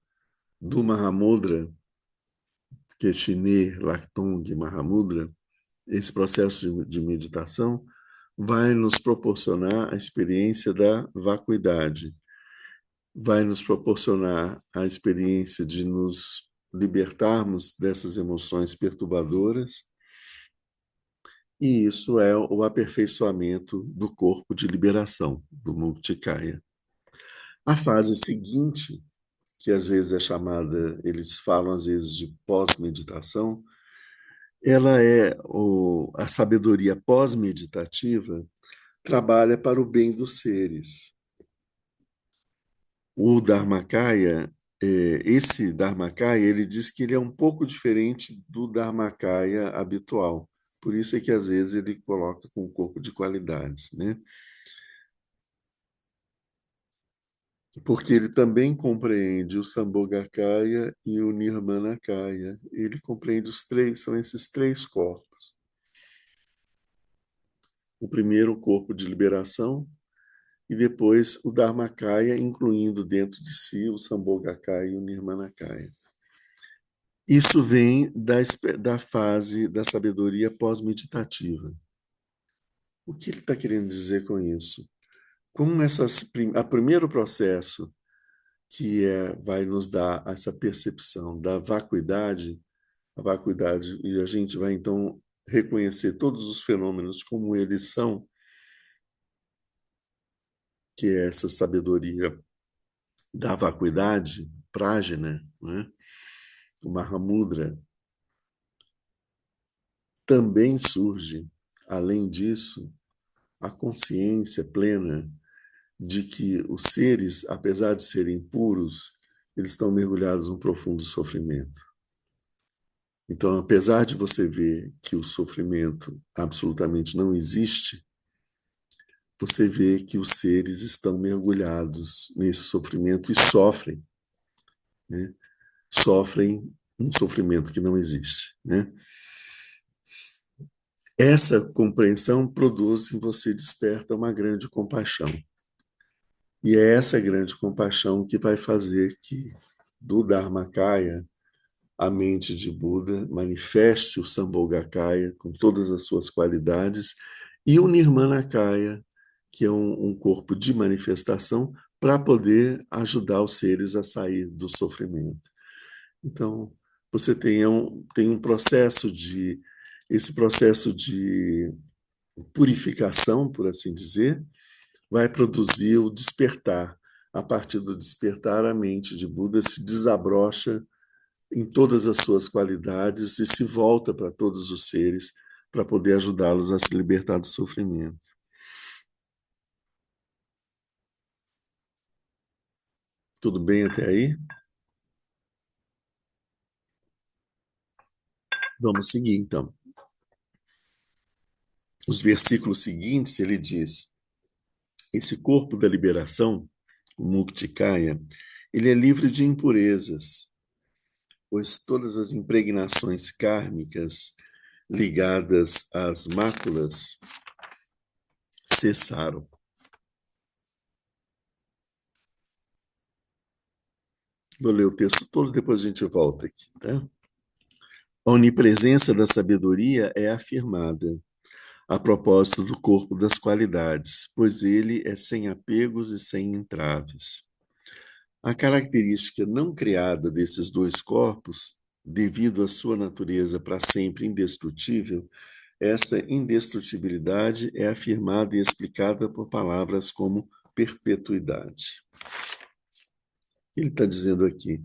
Speaker 1: do Mahamudra, que é Chine Laktung Mahamudra, esse processo de meditação vai nos proporcionar a experiência da vacuidade, vai nos proporcionar a experiência de nos libertarmos dessas emoções perturbadoras, e isso é o aperfeiçoamento do corpo de liberação, do Muktikaya. A fase seguinte que às vezes é chamada, eles falam às vezes de pós-meditação, ela a sabedoria pós-meditativa trabalha para o bem dos seres. O Dharmakaya, esse Dharmakaya, ele diz que ele é um pouco diferente do Dharmakaya habitual. Por isso é que às vezes ele coloca com um corpo de qualidades, né? Porque ele também compreende o Sambhogakaya e o Nirmanakaya. Ele compreende os três, são esses três corpos. O primeiro, o corpo de liberação, e depois o Dharmakaya, incluindo dentro de si o Sambhogakaya e o Nirmanakaya. Isso vem da fase da sabedoria pós-meditativa. O que ele está querendo dizer com isso? Com a primeiro processo, que vai nos dar essa percepção da vacuidade, a vacuidade, e a gente vai então reconhecer todos os fenômenos como eles são, que é essa sabedoria da vacuidade, prajna, né? O Mahamudra, também surge, além disso, a consciência plena de que os seres, apesar de serem puros, eles estão mergulhados num profundo sofrimento. Então, apesar de você ver que o sofrimento absolutamente não existe, você vê que os seres estão mergulhados nesse sofrimento e sofrem, né? Sofrem um sofrimento que não existe, né? Essa compreensão produz em você, desperta uma grande compaixão. E é essa grande compaixão que vai fazer que, do Dharmakaya, a mente de Buda manifeste o Sambhogakaya com todas as suas qualidades e o Nirmanakaya, que é um corpo de manifestação para poder ajudar os seres a sair do sofrimento. Então, você tem um processo esse processo de purificação, por assim dizer, vai produzir o despertar. A partir do despertar, a mente de Buda se desabrocha em todas as suas qualidades e se volta para todos os seres para poder ajudá-los a se libertar do sofrimento. Tudo bem até aí? Vamos seguir, então. Os versículos seguintes, ele diz: esse corpo da liberação, o Muktikaya, ele é livre de impurezas, pois todas as impregnações kármicas ligadas às máculas cessaram. Vou ler o texto todo, depois a gente volta aqui, tá? A onipresença da sabedoria é afirmada a propósito do corpo das qualidades, pois ele é sem apegos e sem entraves. A característica não criada desses dois corpos, devido à sua natureza para sempre indestrutível, essa indestrutibilidade é afirmada e explicada por palavras como perpetuidade. Ele está dizendo aqui: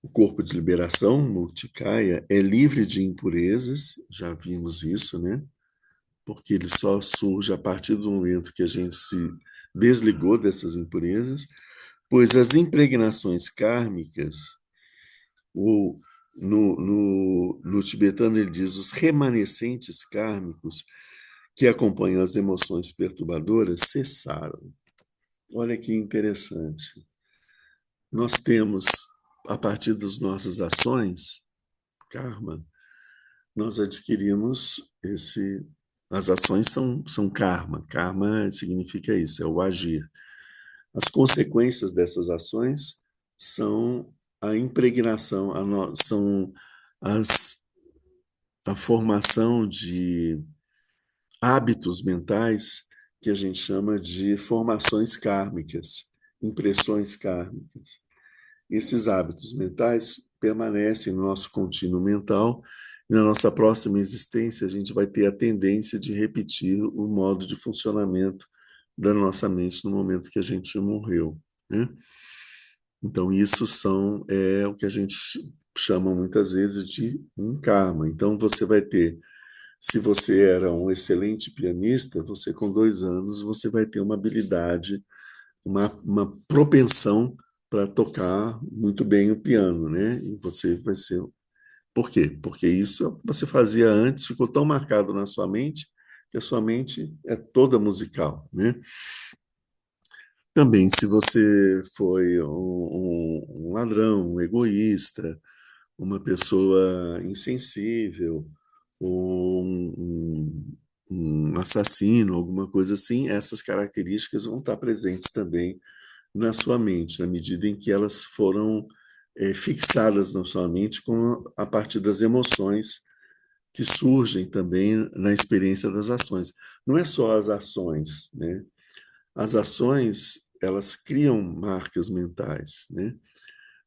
Speaker 1: o corpo de liberação, Muktikaya, é livre de impurezas, já vimos isso, né? Porque ele só surge a partir do momento que a gente se desligou dessas impurezas, pois as impregnações kármicas, o, no tibetano ele diz os remanescentes kármicos que acompanham as emoções perturbadoras cessaram. Olha que interessante. Nós temos, a partir das nossas ações, karma, nós adquirimos esse. As ações são karma. Karma significa isso, é o agir. As consequências dessas ações são a impregnação, são a formação de hábitos mentais que a gente chama de formações kármicas, impressões kármicas. Esses hábitos mentais permanecem no nosso contínuo mental e na nossa próxima existência a gente vai ter a tendência de repetir o modo de funcionamento da nossa mente no momento que a gente morreu, né? Então, isso é o que a gente chama muitas vezes de um karma. Então, você vai ter, se você era um excelente pianista, você com 2 anos você vai ter uma habilidade, uma propensão para tocar muito bem o piano, né? E você vai ser. Por quê? Porque isso é o que você fazia antes, ficou tão marcado na sua mente que a sua mente é toda musical, né? Também, se você foi um ladrão, um egoísta, uma pessoa insensível, ou um assassino, alguma coisa assim, essas características vão estar presentes também na sua mente, na medida em que elas foram fixadas na sua mente a partir das emoções que surgem também na experiência das ações. Não é só as ações, né? As ações, elas criam marcas mentais, né?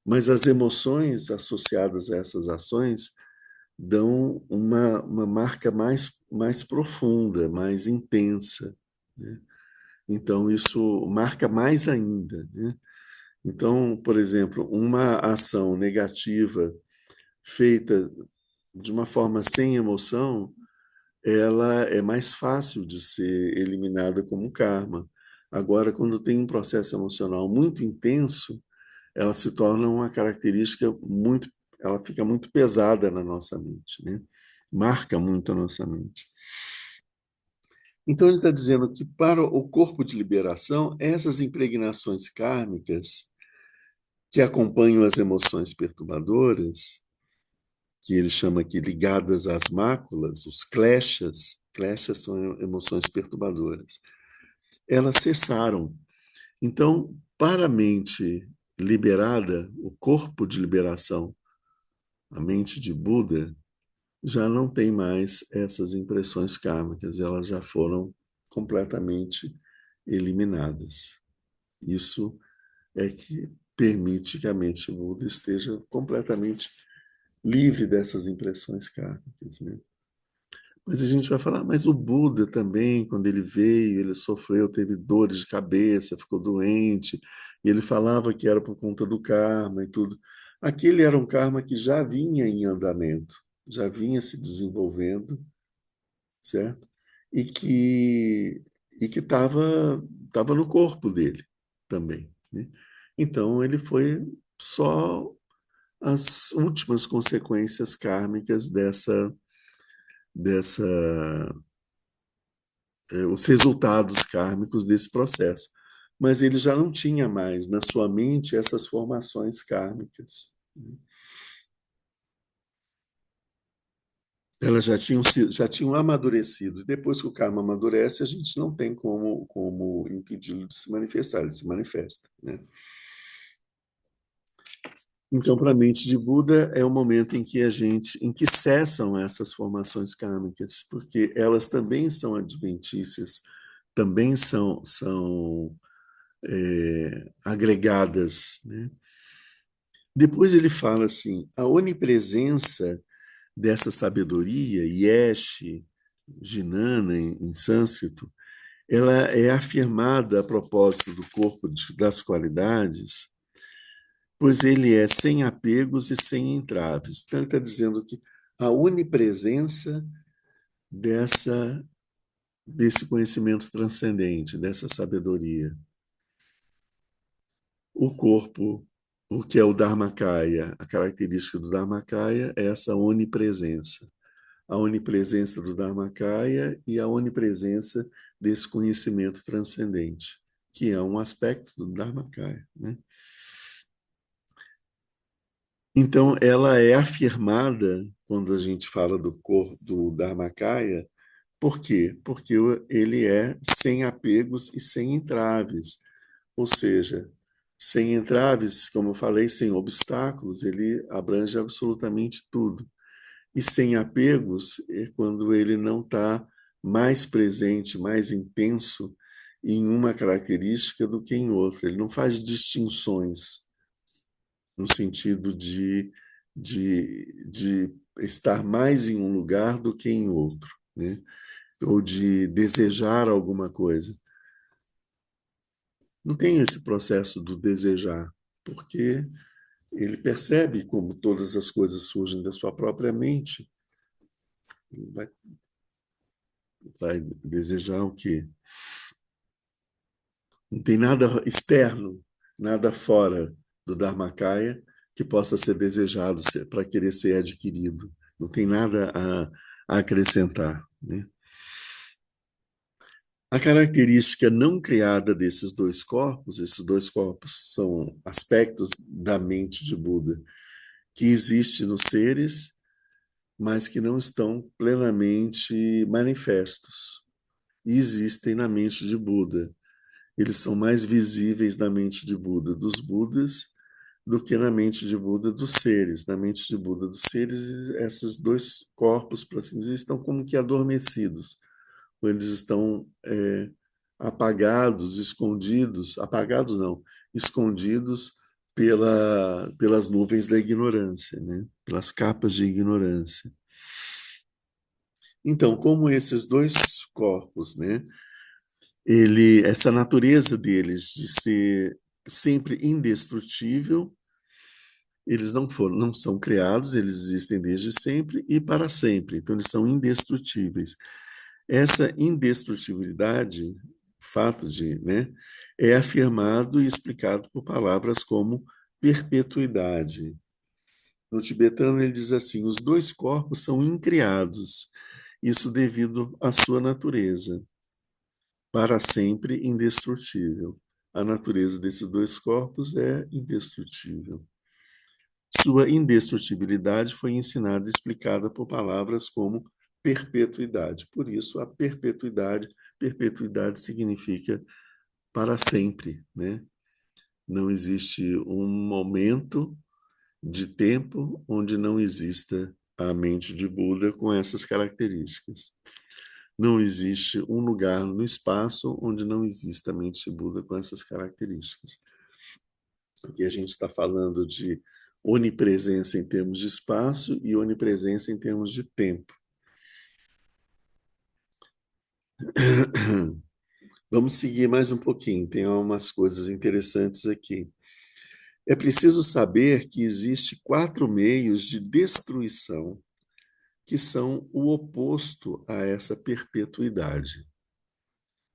Speaker 1: Mas as emoções associadas a essas ações dão uma marca mais profunda, mais intensa, né? Então, isso marca mais ainda, né? Então, por exemplo, uma ação negativa feita de uma forma sem emoção, ela é mais fácil de ser eliminada como karma. Agora, quando tem um processo emocional muito intenso, ela se torna uma característica muito, ela fica muito pesada na nossa mente, né? Marca muito a nossa mente. Então ele está dizendo que para o corpo de liberação, essas impregnações kármicas que acompanham as emoções perturbadoras, que ele chama aqui ligadas às máculas, os kleshas, kleshas são emoções perturbadoras, elas cessaram. Então, para a mente liberada, o corpo de liberação, a mente de Buda, já não tem mais essas impressões kármicas, elas já foram completamente eliminadas. Isso é que permite que a mente Buda esteja completamente livre dessas impressões kármicas, né? Mas a gente vai falar, mas o Buda também, quando ele veio, ele sofreu, teve dores de cabeça, ficou doente, e ele falava que era por conta do karma e tudo. Aquele era um karma que já vinha em andamento, já vinha se desenvolvendo, certo? E que estava no corpo dele também, né? Então ele foi só as últimas consequências kármicas dessa os resultados kármicos desse processo. Mas ele já não tinha mais na sua mente essas formações kármicas. Elas já tinham amadurecido. Depois que o karma amadurece, a gente não tem como impedi-lo de se manifestar, ele se manifesta, né? Então, para a mente de Buda, é o momento em que cessam essas formações kármicas, porque elas também são adventícias, também são agregadas, né? Depois ele fala assim: a onipresença dessa sabedoria, Yesh, Jnana em sânscrito, ela é afirmada a propósito do corpo das qualidades, pois ele é sem apegos e sem entraves. Então ele está dizendo que a onipresença dessa desse conhecimento transcendente, dessa sabedoria. O corpo, o que é o Dharmakaya, a característica do Dharmakaya é essa onipresença. A onipresença do Dharmakaya e a onipresença desse conhecimento transcendente, que é um aspecto do Dharmakaya, né? Então, ela é afirmada quando a gente fala do corpo do Dharmakaya. Por quê? Porque ele é sem apegos e sem entraves. Ou seja, sem entraves, como eu falei, sem obstáculos, ele abrange absolutamente tudo. E sem apegos é quando ele não está mais presente, mais intenso em uma característica do que em outra. Ele não faz distinções no sentido de estar mais em um lugar do que em outro, né? Ou de desejar alguma coisa. Não tem esse processo do desejar. porque ele percebe como todas as coisas surgem da sua própria mente. Ele vai desejar o quê? Não tem nada externo, nada fora do Dharmakaya que possa ser desejado para querer ser adquirido. Não tem nada a acrescentar, né? A característica não criada desses dois corpos, esses dois corpos são aspectos da mente de Buda, que existe nos seres, mas que não estão plenamente manifestos. E existem na mente de Buda. Eles são mais visíveis na mente de Buda dos Budas do que na mente de Buda dos seres. Na mente de Buda dos seres, esses dois corpos, por assim dizer, estão como que adormecidos, ou eles estão apagados, escondidos, apagados não, escondidos pelas nuvens da ignorância, né? Pelas capas de ignorância. Então, como esses dois corpos, né? Essa natureza deles de ser sempre indestrutível, eles não são criados, eles existem desde sempre e para sempre. Então, eles são indestrutíveis. Essa indestrutibilidade, fato de, né, é afirmado e explicado por palavras como perpetuidade. No tibetano, ele diz assim: os dois corpos são incriados, isso devido à sua natureza, para sempre indestrutível. A natureza desses dois corpos é indestrutível. Sua indestrutibilidade foi ensinada e explicada por palavras como perpetuidade. Por isso, a perpetuidade significa para sempre, né? Não existe um momento de tempo onde não exista a mente de Buda com essas características. Não existe um lugar no espaço onde não exista a mente de Buda com essas características. Aqui a gente está falando de onipresença em termos de espaço e onipresença em termos de tempo. Vamos seguir mais um pouquinho, tem umas coisas interessantes aqui. É preciso saber que existe 4 meios de destruição que são o oposto a essa perpetuidade.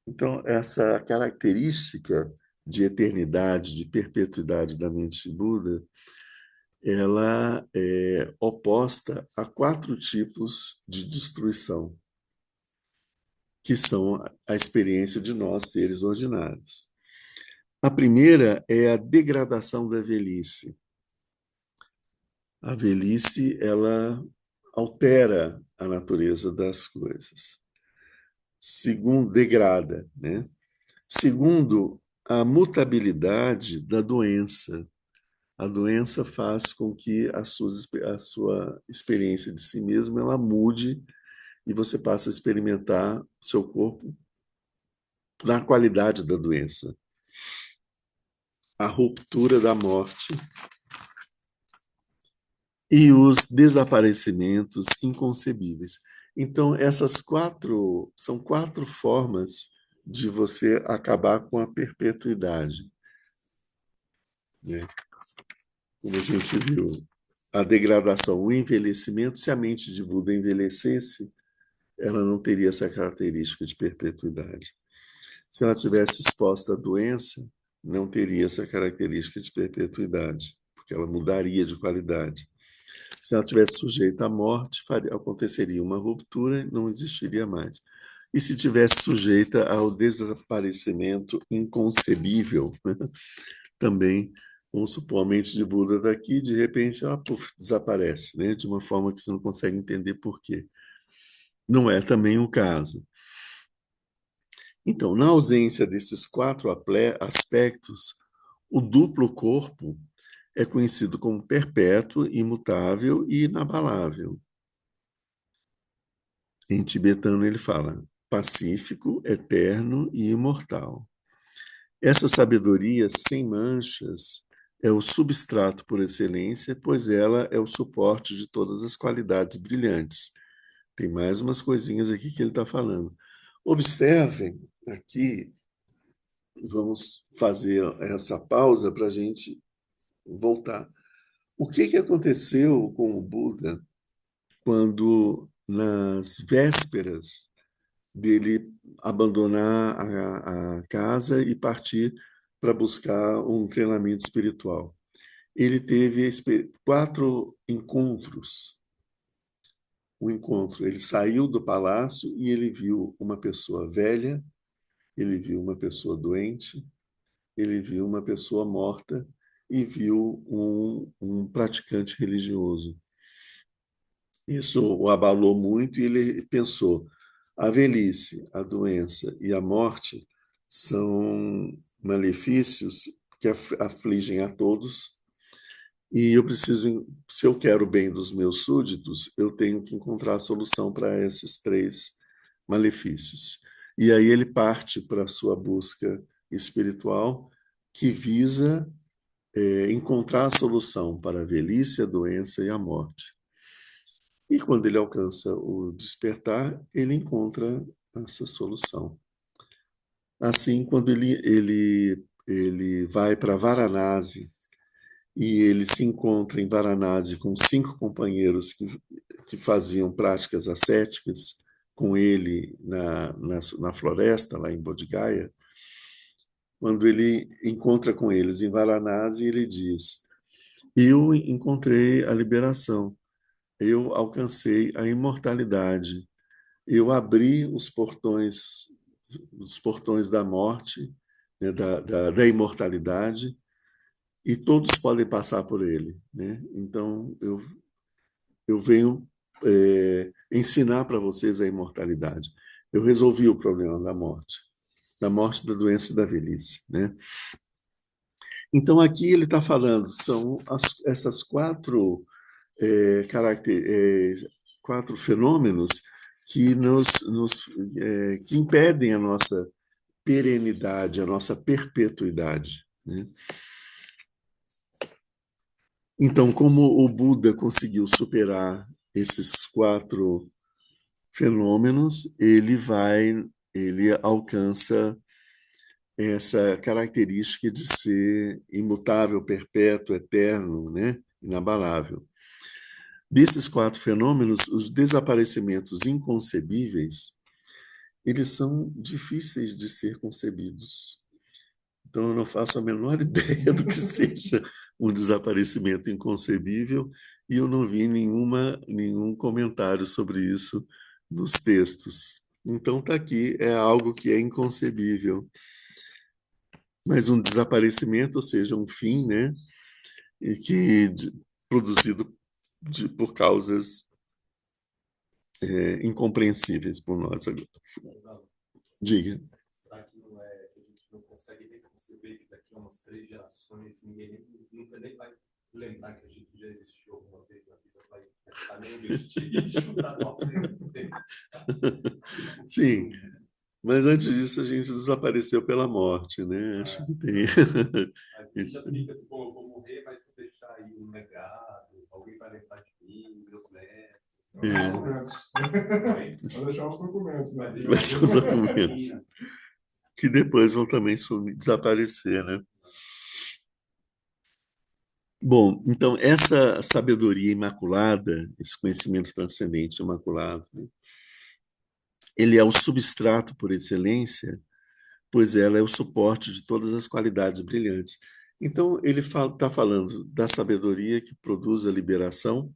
Speaker 1: Então, essa característica de eternidade, de perpetuidade da mente de Buda, ela é oposta a 4 tipos de destruição, que são a experiência de nós, seres ordinários. A primeira é a degradação da velhice. A velhice, ela altera a natureza das coisas. Segundo, degrada, né? Segundo, a mutabilidade da doença. A doença faz com que a sua experiência de si mesmo ela mude e você passa a experimentar seu corpo na qualidade da doença. A ruptura da morte e os desaparecimentos inconcebíveis. Então, essas 4 são 4 formas de você acabar com a perpetuidade, né? Como a gente viu, a degradação, o envelhecimento, se a mente de Buda envelhecesse, ela não teria essa característica de perpetuidade. Se ela tivesse exposta à doença, não teria essa característica de perpetuidade, porque ela mudaria de qualidade. Se ela tivesse sujeita à morte, aconteceria uma ruptura e não existiria mais. E se tivesse sujeita ao desaparecimento inconcebível, né? Também, vamos supor, a mente de Buda daqui, de repente, ela desaparece, né? De uma forma que você não consegue entender por quê. Não é também o caso. Então, na ausência desses 4 aspectos, o duplo corpo é conhecido como perpétuo, imutável e inabalável. Em tibetano ele fala pacífico, eterno e imortal. Essa sabedoria sem manchas é o substrato por excelência, pois ela é o suporte de todas as qualidades brilhantes. Tem mais umas coisinhas aqui que ele está falando. Observem aqui, vamos fazer essa pausa para a gente voltar. O que que aconteceu com o Buda quando, nas vésperas dele abandonar a casa e partir para buscar um treinamento espiritual? Ele teve 4 encontros. Um encontro, ele saiu do palácio e ele viu uma pessoa velha, ele viu uma pessoa doente, ele viu uma pessoa morta e viu um praticante religioso. Isso o abalou muito e ele pensou: a velhice, a doença e a morte são malefícios que afligem a todos, e eu preciso, se eu quero o bem dos meus súditos, eu tenho que encontrar a solução para esses 3 malefícios. E aí ele parte para a sua busca espiritual, que visa encontrar a solução para a velhice, a doença e a morte. E quando ele alcança o despertar, ele encontra essa solução. Assim, quando ele vai para Varanasi e ele se encontra em Varanasi com 5 companheiros que faziam práticas ascéticas com ele na floresta, lá em Bodh Gaya, quando ele encontra com eles em Varanasi, ele diz: eu encontrei a liberação, eu alcancei a imortalidade, eu abri os portões da morte, né, da imortalidade, e todos podem passar por ele, né? Então, eu venho ensinar para vocês a imortalidade. Eu resolvi o problema da morte, da doença e da velhice, né? Então, aqui ele está falando, são essas 4 fenômenos que que impedem a nossa perenidade, a nossa perpetuidade, né? Então, como o Buda conseguiu superar esses 4 fenômenos, ele alcança essa característica de ser imutável, perpétuo, eterno, né? Inabalável. Desses 4 fenômenos, os desaparecimentos inconcebíveis, eles são difíceis de ser concebidos. Então, eu não faço a menor ideia do que seja um desaparecimento inconcebível e eu não vi nenhum comentário sobre isso nos textos. Então, está aqui, é algo que é inconcebível. Mas um desaparecimento, ou seja, um fim, né? E produzido por causas incompreensíveis por nós agora. Diga.
Speaker 2: Será que não é que a gente não consegue nem conceber que daqui a umas 3 gerações ninguém nunca nem vai lembrar que a gente já existiu alguma vez na vida, vai estar nem um vestígio da nossa existência?
Speaker 1: Sim, mas antes disso a gente desapareceu pela morte, né? Acho que tem.
Speaker 2: A vida fica assim, pô, eu vou morrer, mas vou deixar aí um legado, alguém vai lembrar de mim, meus netos.
Speaker 3: Vou deixar os documentos, né?
Speaker 1: Vai deixar os documentos. Que depois vão também desaparecer, né? Bom, então essa sabedoria imaculada, esse conhecimento transcendente imaculado, né, ele é o substrato por excelência, pois ela é o suporte de todas as qualidades brilhantes. Então, ele está falando da sabedoria que produz a liberação,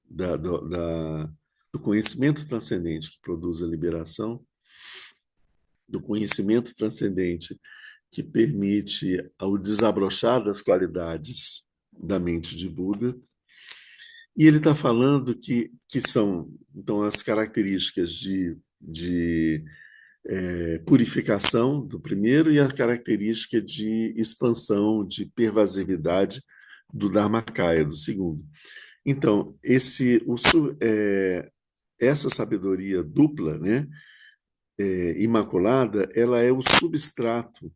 Speaker 1: do conhecimento transcendente que produz a liberação, do conhecimento transcendente que permite o desabrochar das qualidades da mente de Buda. E ele está falando que são, então, as características de purificação do primeiro e a característica de expansão, de pervasividade do Dharmakaya, do segundo. Então, essa sabedoria dupla, né, imaculada, ela é o substrato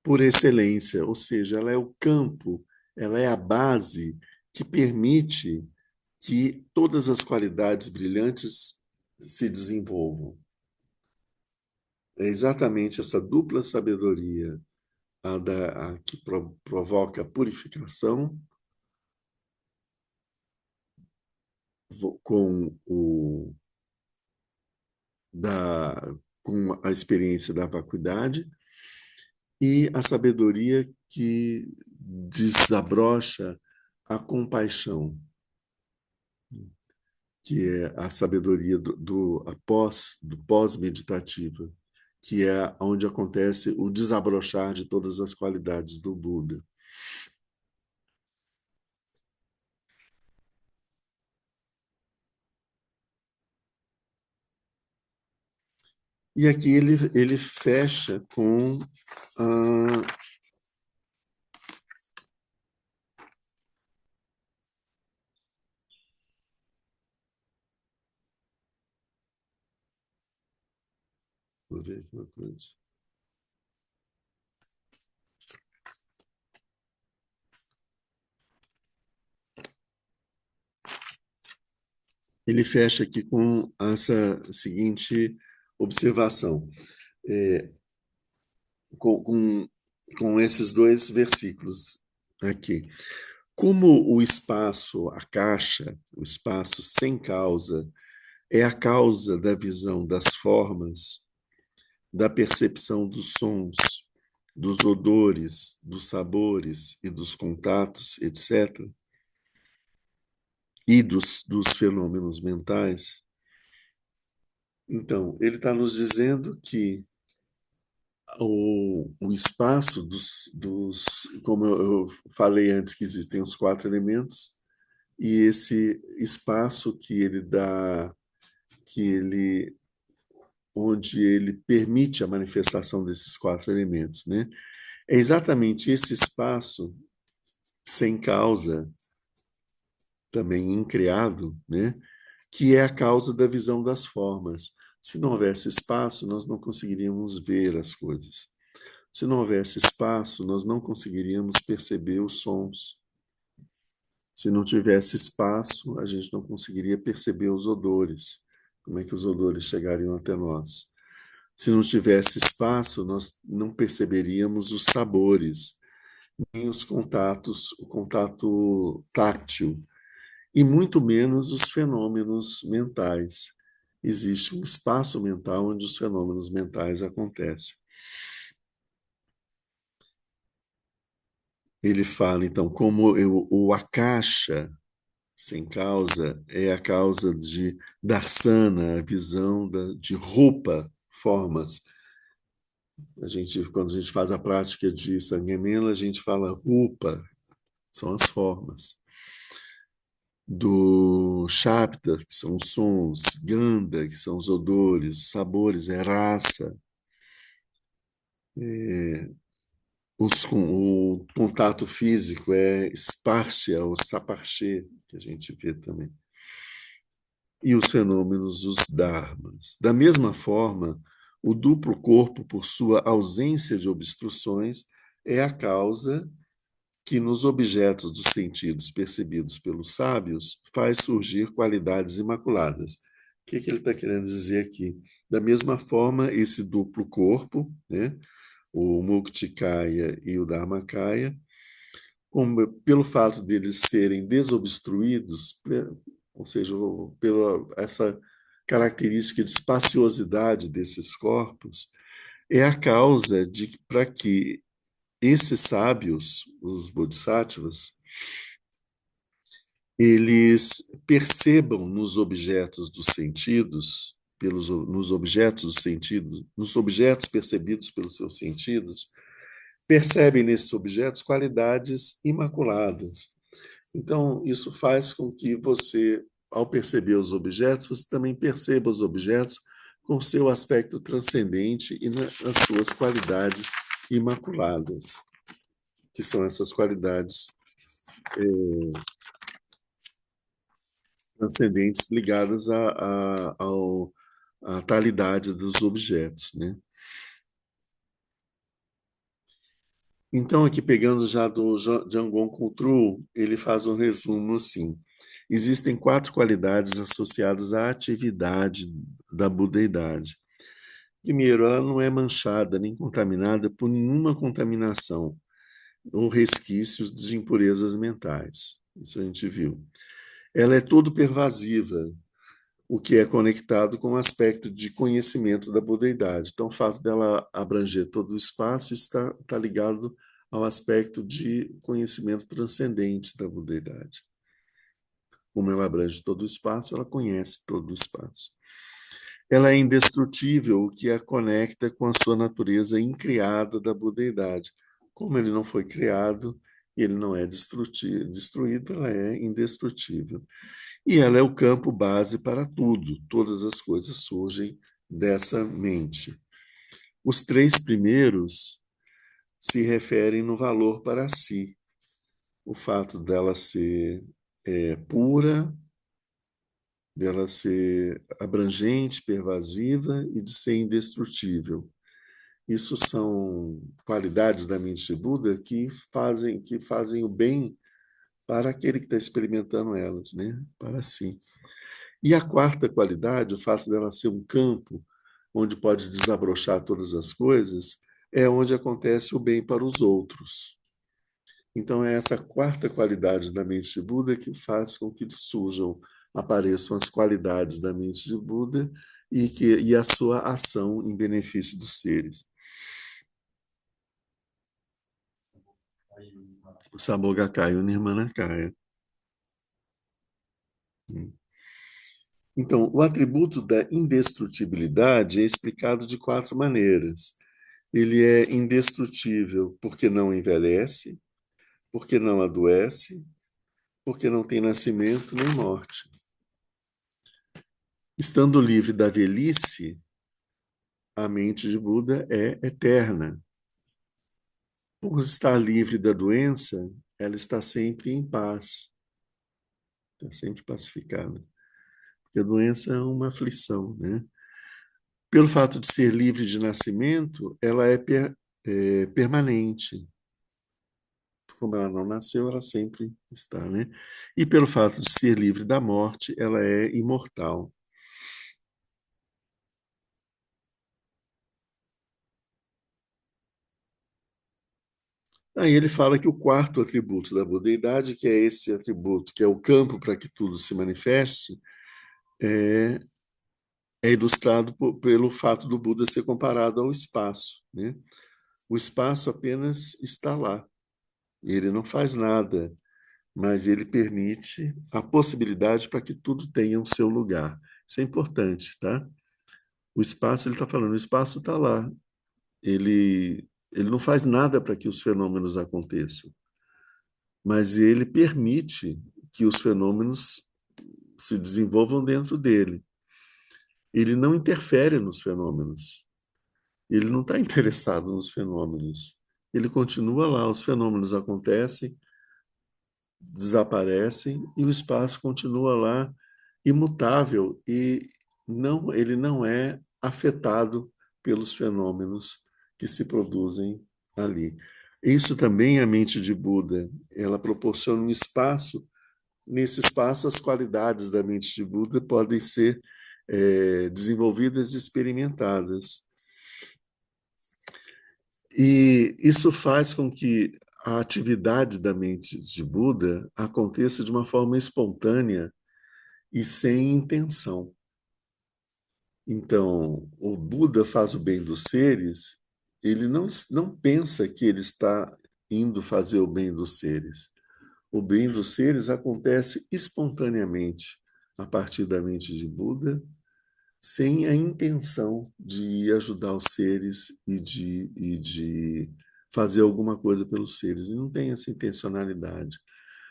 Speaker 1: por excelência, ou seja, ela é o campo, ela é a base que permite que todas as qualidades brilhantes se desenvolvam. É exatamente essa dupla sabedoria, a que provoca a purificação, com da, com a experiência da vacuidade, e a sabedoria que desabrocha a compaixão, que é a sabedoria do pós-meditativa, que é onde acontece o desabrochar de todas as qualidades do Buda. E aqui ele fecha com a. Vou ver aqui uma coisa. Ele fecha aqui com essa seguinte observação, é, com, com, com esses dois versículos aqui. Como o espaço, a caixa, o espaço sem causa, é a causa da visão das formas, da percepção dos sons, dos odores, dos sabores e dos contatos, etc., e dos fenômenos mentais. Então, ele está nos dizendo que o espaço como eu falei antes, que existem os quatro elementos, e esse espaço que ele dá, que ele, onde ele permite a manifestação desses quatro elementos, né? É exatamente esse espaço sem causa, também incriado, né? Que é a causa da visão das formas. Se não houvesse espaço, nós não conseguiríamos ver as coisas. Se não houvesse espaço, nós não conseguiríamos perceber os sons. Se não tivesse espaço, a gente não conseguiria perceber os odores. Como é que os odores chegariam até nós? Se não tivesse espaço, nós não perceberíamos os sabores, nem os contatos, o contato táctil, e muito menos os fenômenos mentais. Existe um espaço mental onde os fenômenos mentais acontecem. Ele fala, então, como o akasha, sem causa, é a causa de darsana, a visão de roupa, formas. Quando a gente faz a prática de Sangamela, a gente fala rupa, são as formas. Do Shabda, que são os sons, Ganda, que são os odores, os sabores, é raça. O contato físico é Sparsha, ou Saparche, que a gente vê também. E os fenômenos, os dharmas. Da mesma forma, o duplo corpo, por sua ausência de obstruções, é a causa que nos objetos dos sentidos percebidos pelos sábios faz surgir qualidades imaculadas. O que ele está querendo dizer aqui? Da mesma forma, esse duplo corpo, né, o Muktikaya e o Dharmakaya, pelo fato deles serem desobstruídos, ou seja, pela essa característica de espaciosidade desses corpos, é a causa de para que esses sábios, os bodhisattvas, eles percebam nos objetos dos sentidos, nos objetos dos sentidos, nos objetos percebidos pelos seus sentidos, percebem nesses objetos qualidades imaculadas. Então, isso faz com que você, ao perceber os objetos, você também perceba os objetos com seu aspecto transcendente e nas suas qualidades imaculadas, que são essas qualidades transcendentes ligadas à talidade dos objetos, né? Então, aqui pegando já do Jamgon Kutru, ele faz um resumo assim. Existem quatro qualidades associadas à atividade da budeidade. Primeiro, ela não é manchada nem contaminada por nenhuma contaminação ou resquícios de impurezas mentais. Isso a gente viu. Ela é todo pervasiva, o que é conectado com o aspecto de conhecimento da budeidade. Então, o fato dela abranger todo o espaço está ligado ao aspecto de conhecimento transcendente da budeidade. Como ela abrange todo o espaço, ela conhece todo o espaço. Ela é indestrutível, o que a conecta com a sua natureza incriada da budeidade. Como ele não foi criado, ele não é destruído, ela é indestrutível. E ela é o campo base para tudo. Todas as coisas surgem dessa mente. Os três primeiros se referem no valor para si. O fato dela ser pura, dela ser abrangente, pervasiva e de ser indestrutível. Isso são qualidades da mente de Buda que fazem o bem para aquele que está experimentando elas, né? Para si. E a quarta qualidade, o fato dela ser um campo onde pode desabrochar todas as coisas, é onde acontece o bem para os outros. Então, é essa quarta qualidade da mente de Buda que faz com que surjam, apareçam as qualidades da mente de Buda e a sua ação em benefício dos seres. O Samogakaya e o Nirmanakaya. Então, o atributo da indestrutibilidade é explicado de quatro maneiras. Ele é indestrutível porque não envelhece, porque não adoece, porque não tem nascimento nem morte. Estando livre da velhice, a mente de Buda é eterna. Por estar livre da doença, ela está sempre em paz, está sempre pacificada. Porque a doença é uma aflição, né? Pelo fato de ser livre de nascimento, ela é permanente. Como ela não nasceu, ela sempre está, né? E pelo fato de ser livre da morte, ela é imortal. Aí ele fala que o quarto atributo da budeidade, que é esse atributo, que é o campo para que tudo se manifeste, é, é ilustrado pelo fato do Buda ser comparado ao espaço, né? O espaço apenas está lá. Ele não faz nada, mas ele permite a possibilidade para que tudo tenha o seu lugar. Isso é importante, tá? O espaço, ele está falando, o espaço está lá. Ele não faz nada para que os fenômenos aconteçam, mas ele permite que os fenômenos se desenvolvam dentro dele. Ele não interfere nos fenômenos. Ele não está interessado nos fenômenos. Ele continua lá, os fenômenos acontecem, desaparecem e o espaço continua lá imutável e ele não é afetado pelos fenômenos que se produzem ali. Isso também é a mente de Buda. Ela proporciona um espaço. Nesse espaço, as qualidades da mente de Buda podem ser desenvolvidas e experimentadas. E isso faz com que a atividade da mente de Buda aconteça de uma forma espontânea e sem intenção. Então, o Buda faz o bem dos seres, ele não pensa que ele está indo fazer o bem dos seres. O bem dos seres acontece espontaneamente a partir da mente de Buda, sem a intenção de ajudar os seres e de fazer alguma coisa pelos seres. E não tem essa intencionalidade.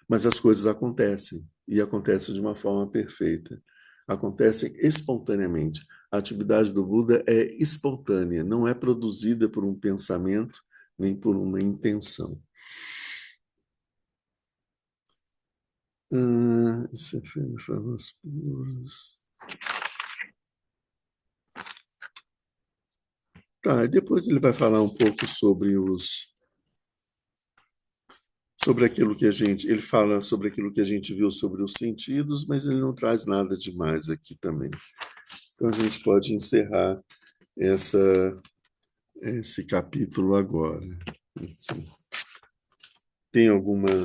Speaker 1: Mas as coisas acontecem, e acontecem de uma forma perfeita. Acontecem espontaneamente. A atividade do Buda é espontânea, não é produzida por um pensamento nem por uma intenção. Isso é formas puras. Tá, e depois ele vai falar um pouco sobre aquilo que ele fala sobre aquilo que a gente viu sobre os sentidos, mas ele não traz nada demais aqui também. Então a gente pode encerrar essa, esse capítulo agora. Aqui. Tem alguma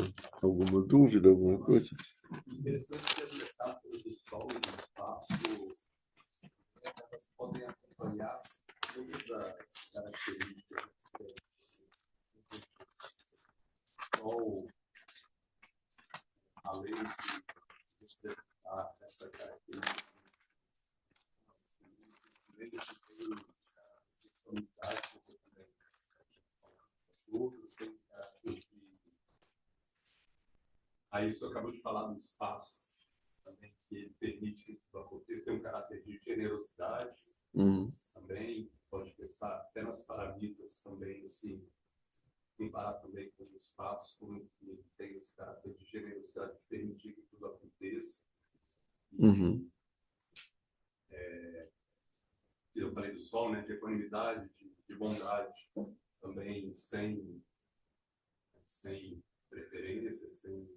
Speaker 1: dúvida, alguma coisa?
Speaker 2: Interessante que as metáforas do Sol e do espaço elas podem acompanhar todas as características do Sol, além de representar essa característica, além de ter uniformidade todos têm características. Aí isso acabou de falar do espaço também, que permite que tudo aconteça, tem um caráter de generosidade também, pode pensar até nas paramitas também, assim, comparar também com o espaço, como que tem esse caráter de generosidade de permitir que tudo aconteça. Eu falei do sol, né, de equanimidade, de bondade, também sem preferência, sem...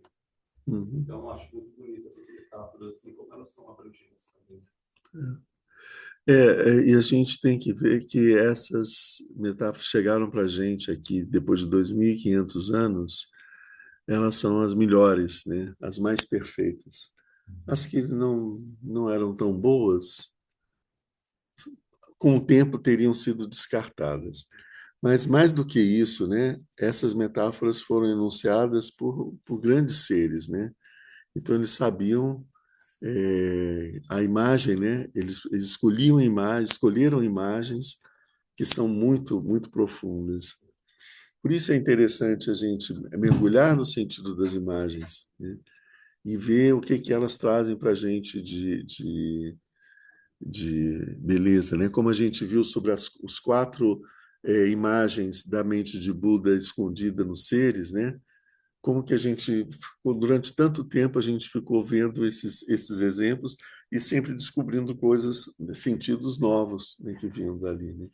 Speaker 2: Então, acho muito bonito essas metáforas, assim, como elas são abrangentes também.
Speaker 1: E a gente tem que ver que essas metáforas chegaram para a gente aqui depois de 2.500 anos, elas são as melhores, né? As mais perfeitas. As que não eram tão boas, com o tempo teriam sido descartadas. Mas mais do que isso, né? Essas metáforas foram enunciadas por grandes seres, né? Então eles sabiam a imagem, né? Eles escolheram imagens que são muito profundas. Por isso é interessante a gente mergulhar no sentido das imagens, né? E ver o que elas trazem para a gente de beleza, né? Como a gente viu sobre os quatro imagens da mente de Buda escondida nos seres, né? Como que a gente, durante tanto tempo, a gente ficou vendo esses exemplos e sempre descobrindo coisas, sentidos novos, né, que vinham dali, né?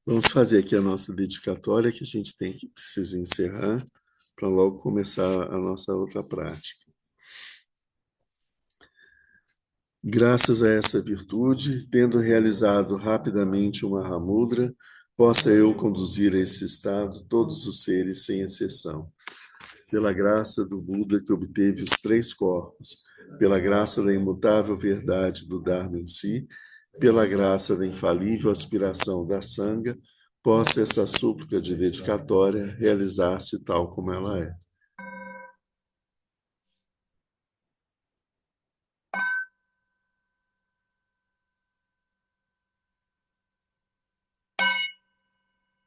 Speaker 1: Vamos fazer aqui a nossa dedicatória, que a gente precisa encerrar para logo começar a nossa outra prática. Graças a essa virtude, tendo realizado rapidamente uma Mahamudra, possa eu conduzir a esse estado todos os seres sem exceção. Pela graça do Buda que obteve os 3 corpos, pela graça da imutável verdade do Dharma em si, pela graça da infalível aspiração da Sangha, possa essa súplica de dedicatória realizar-se tal como ela é.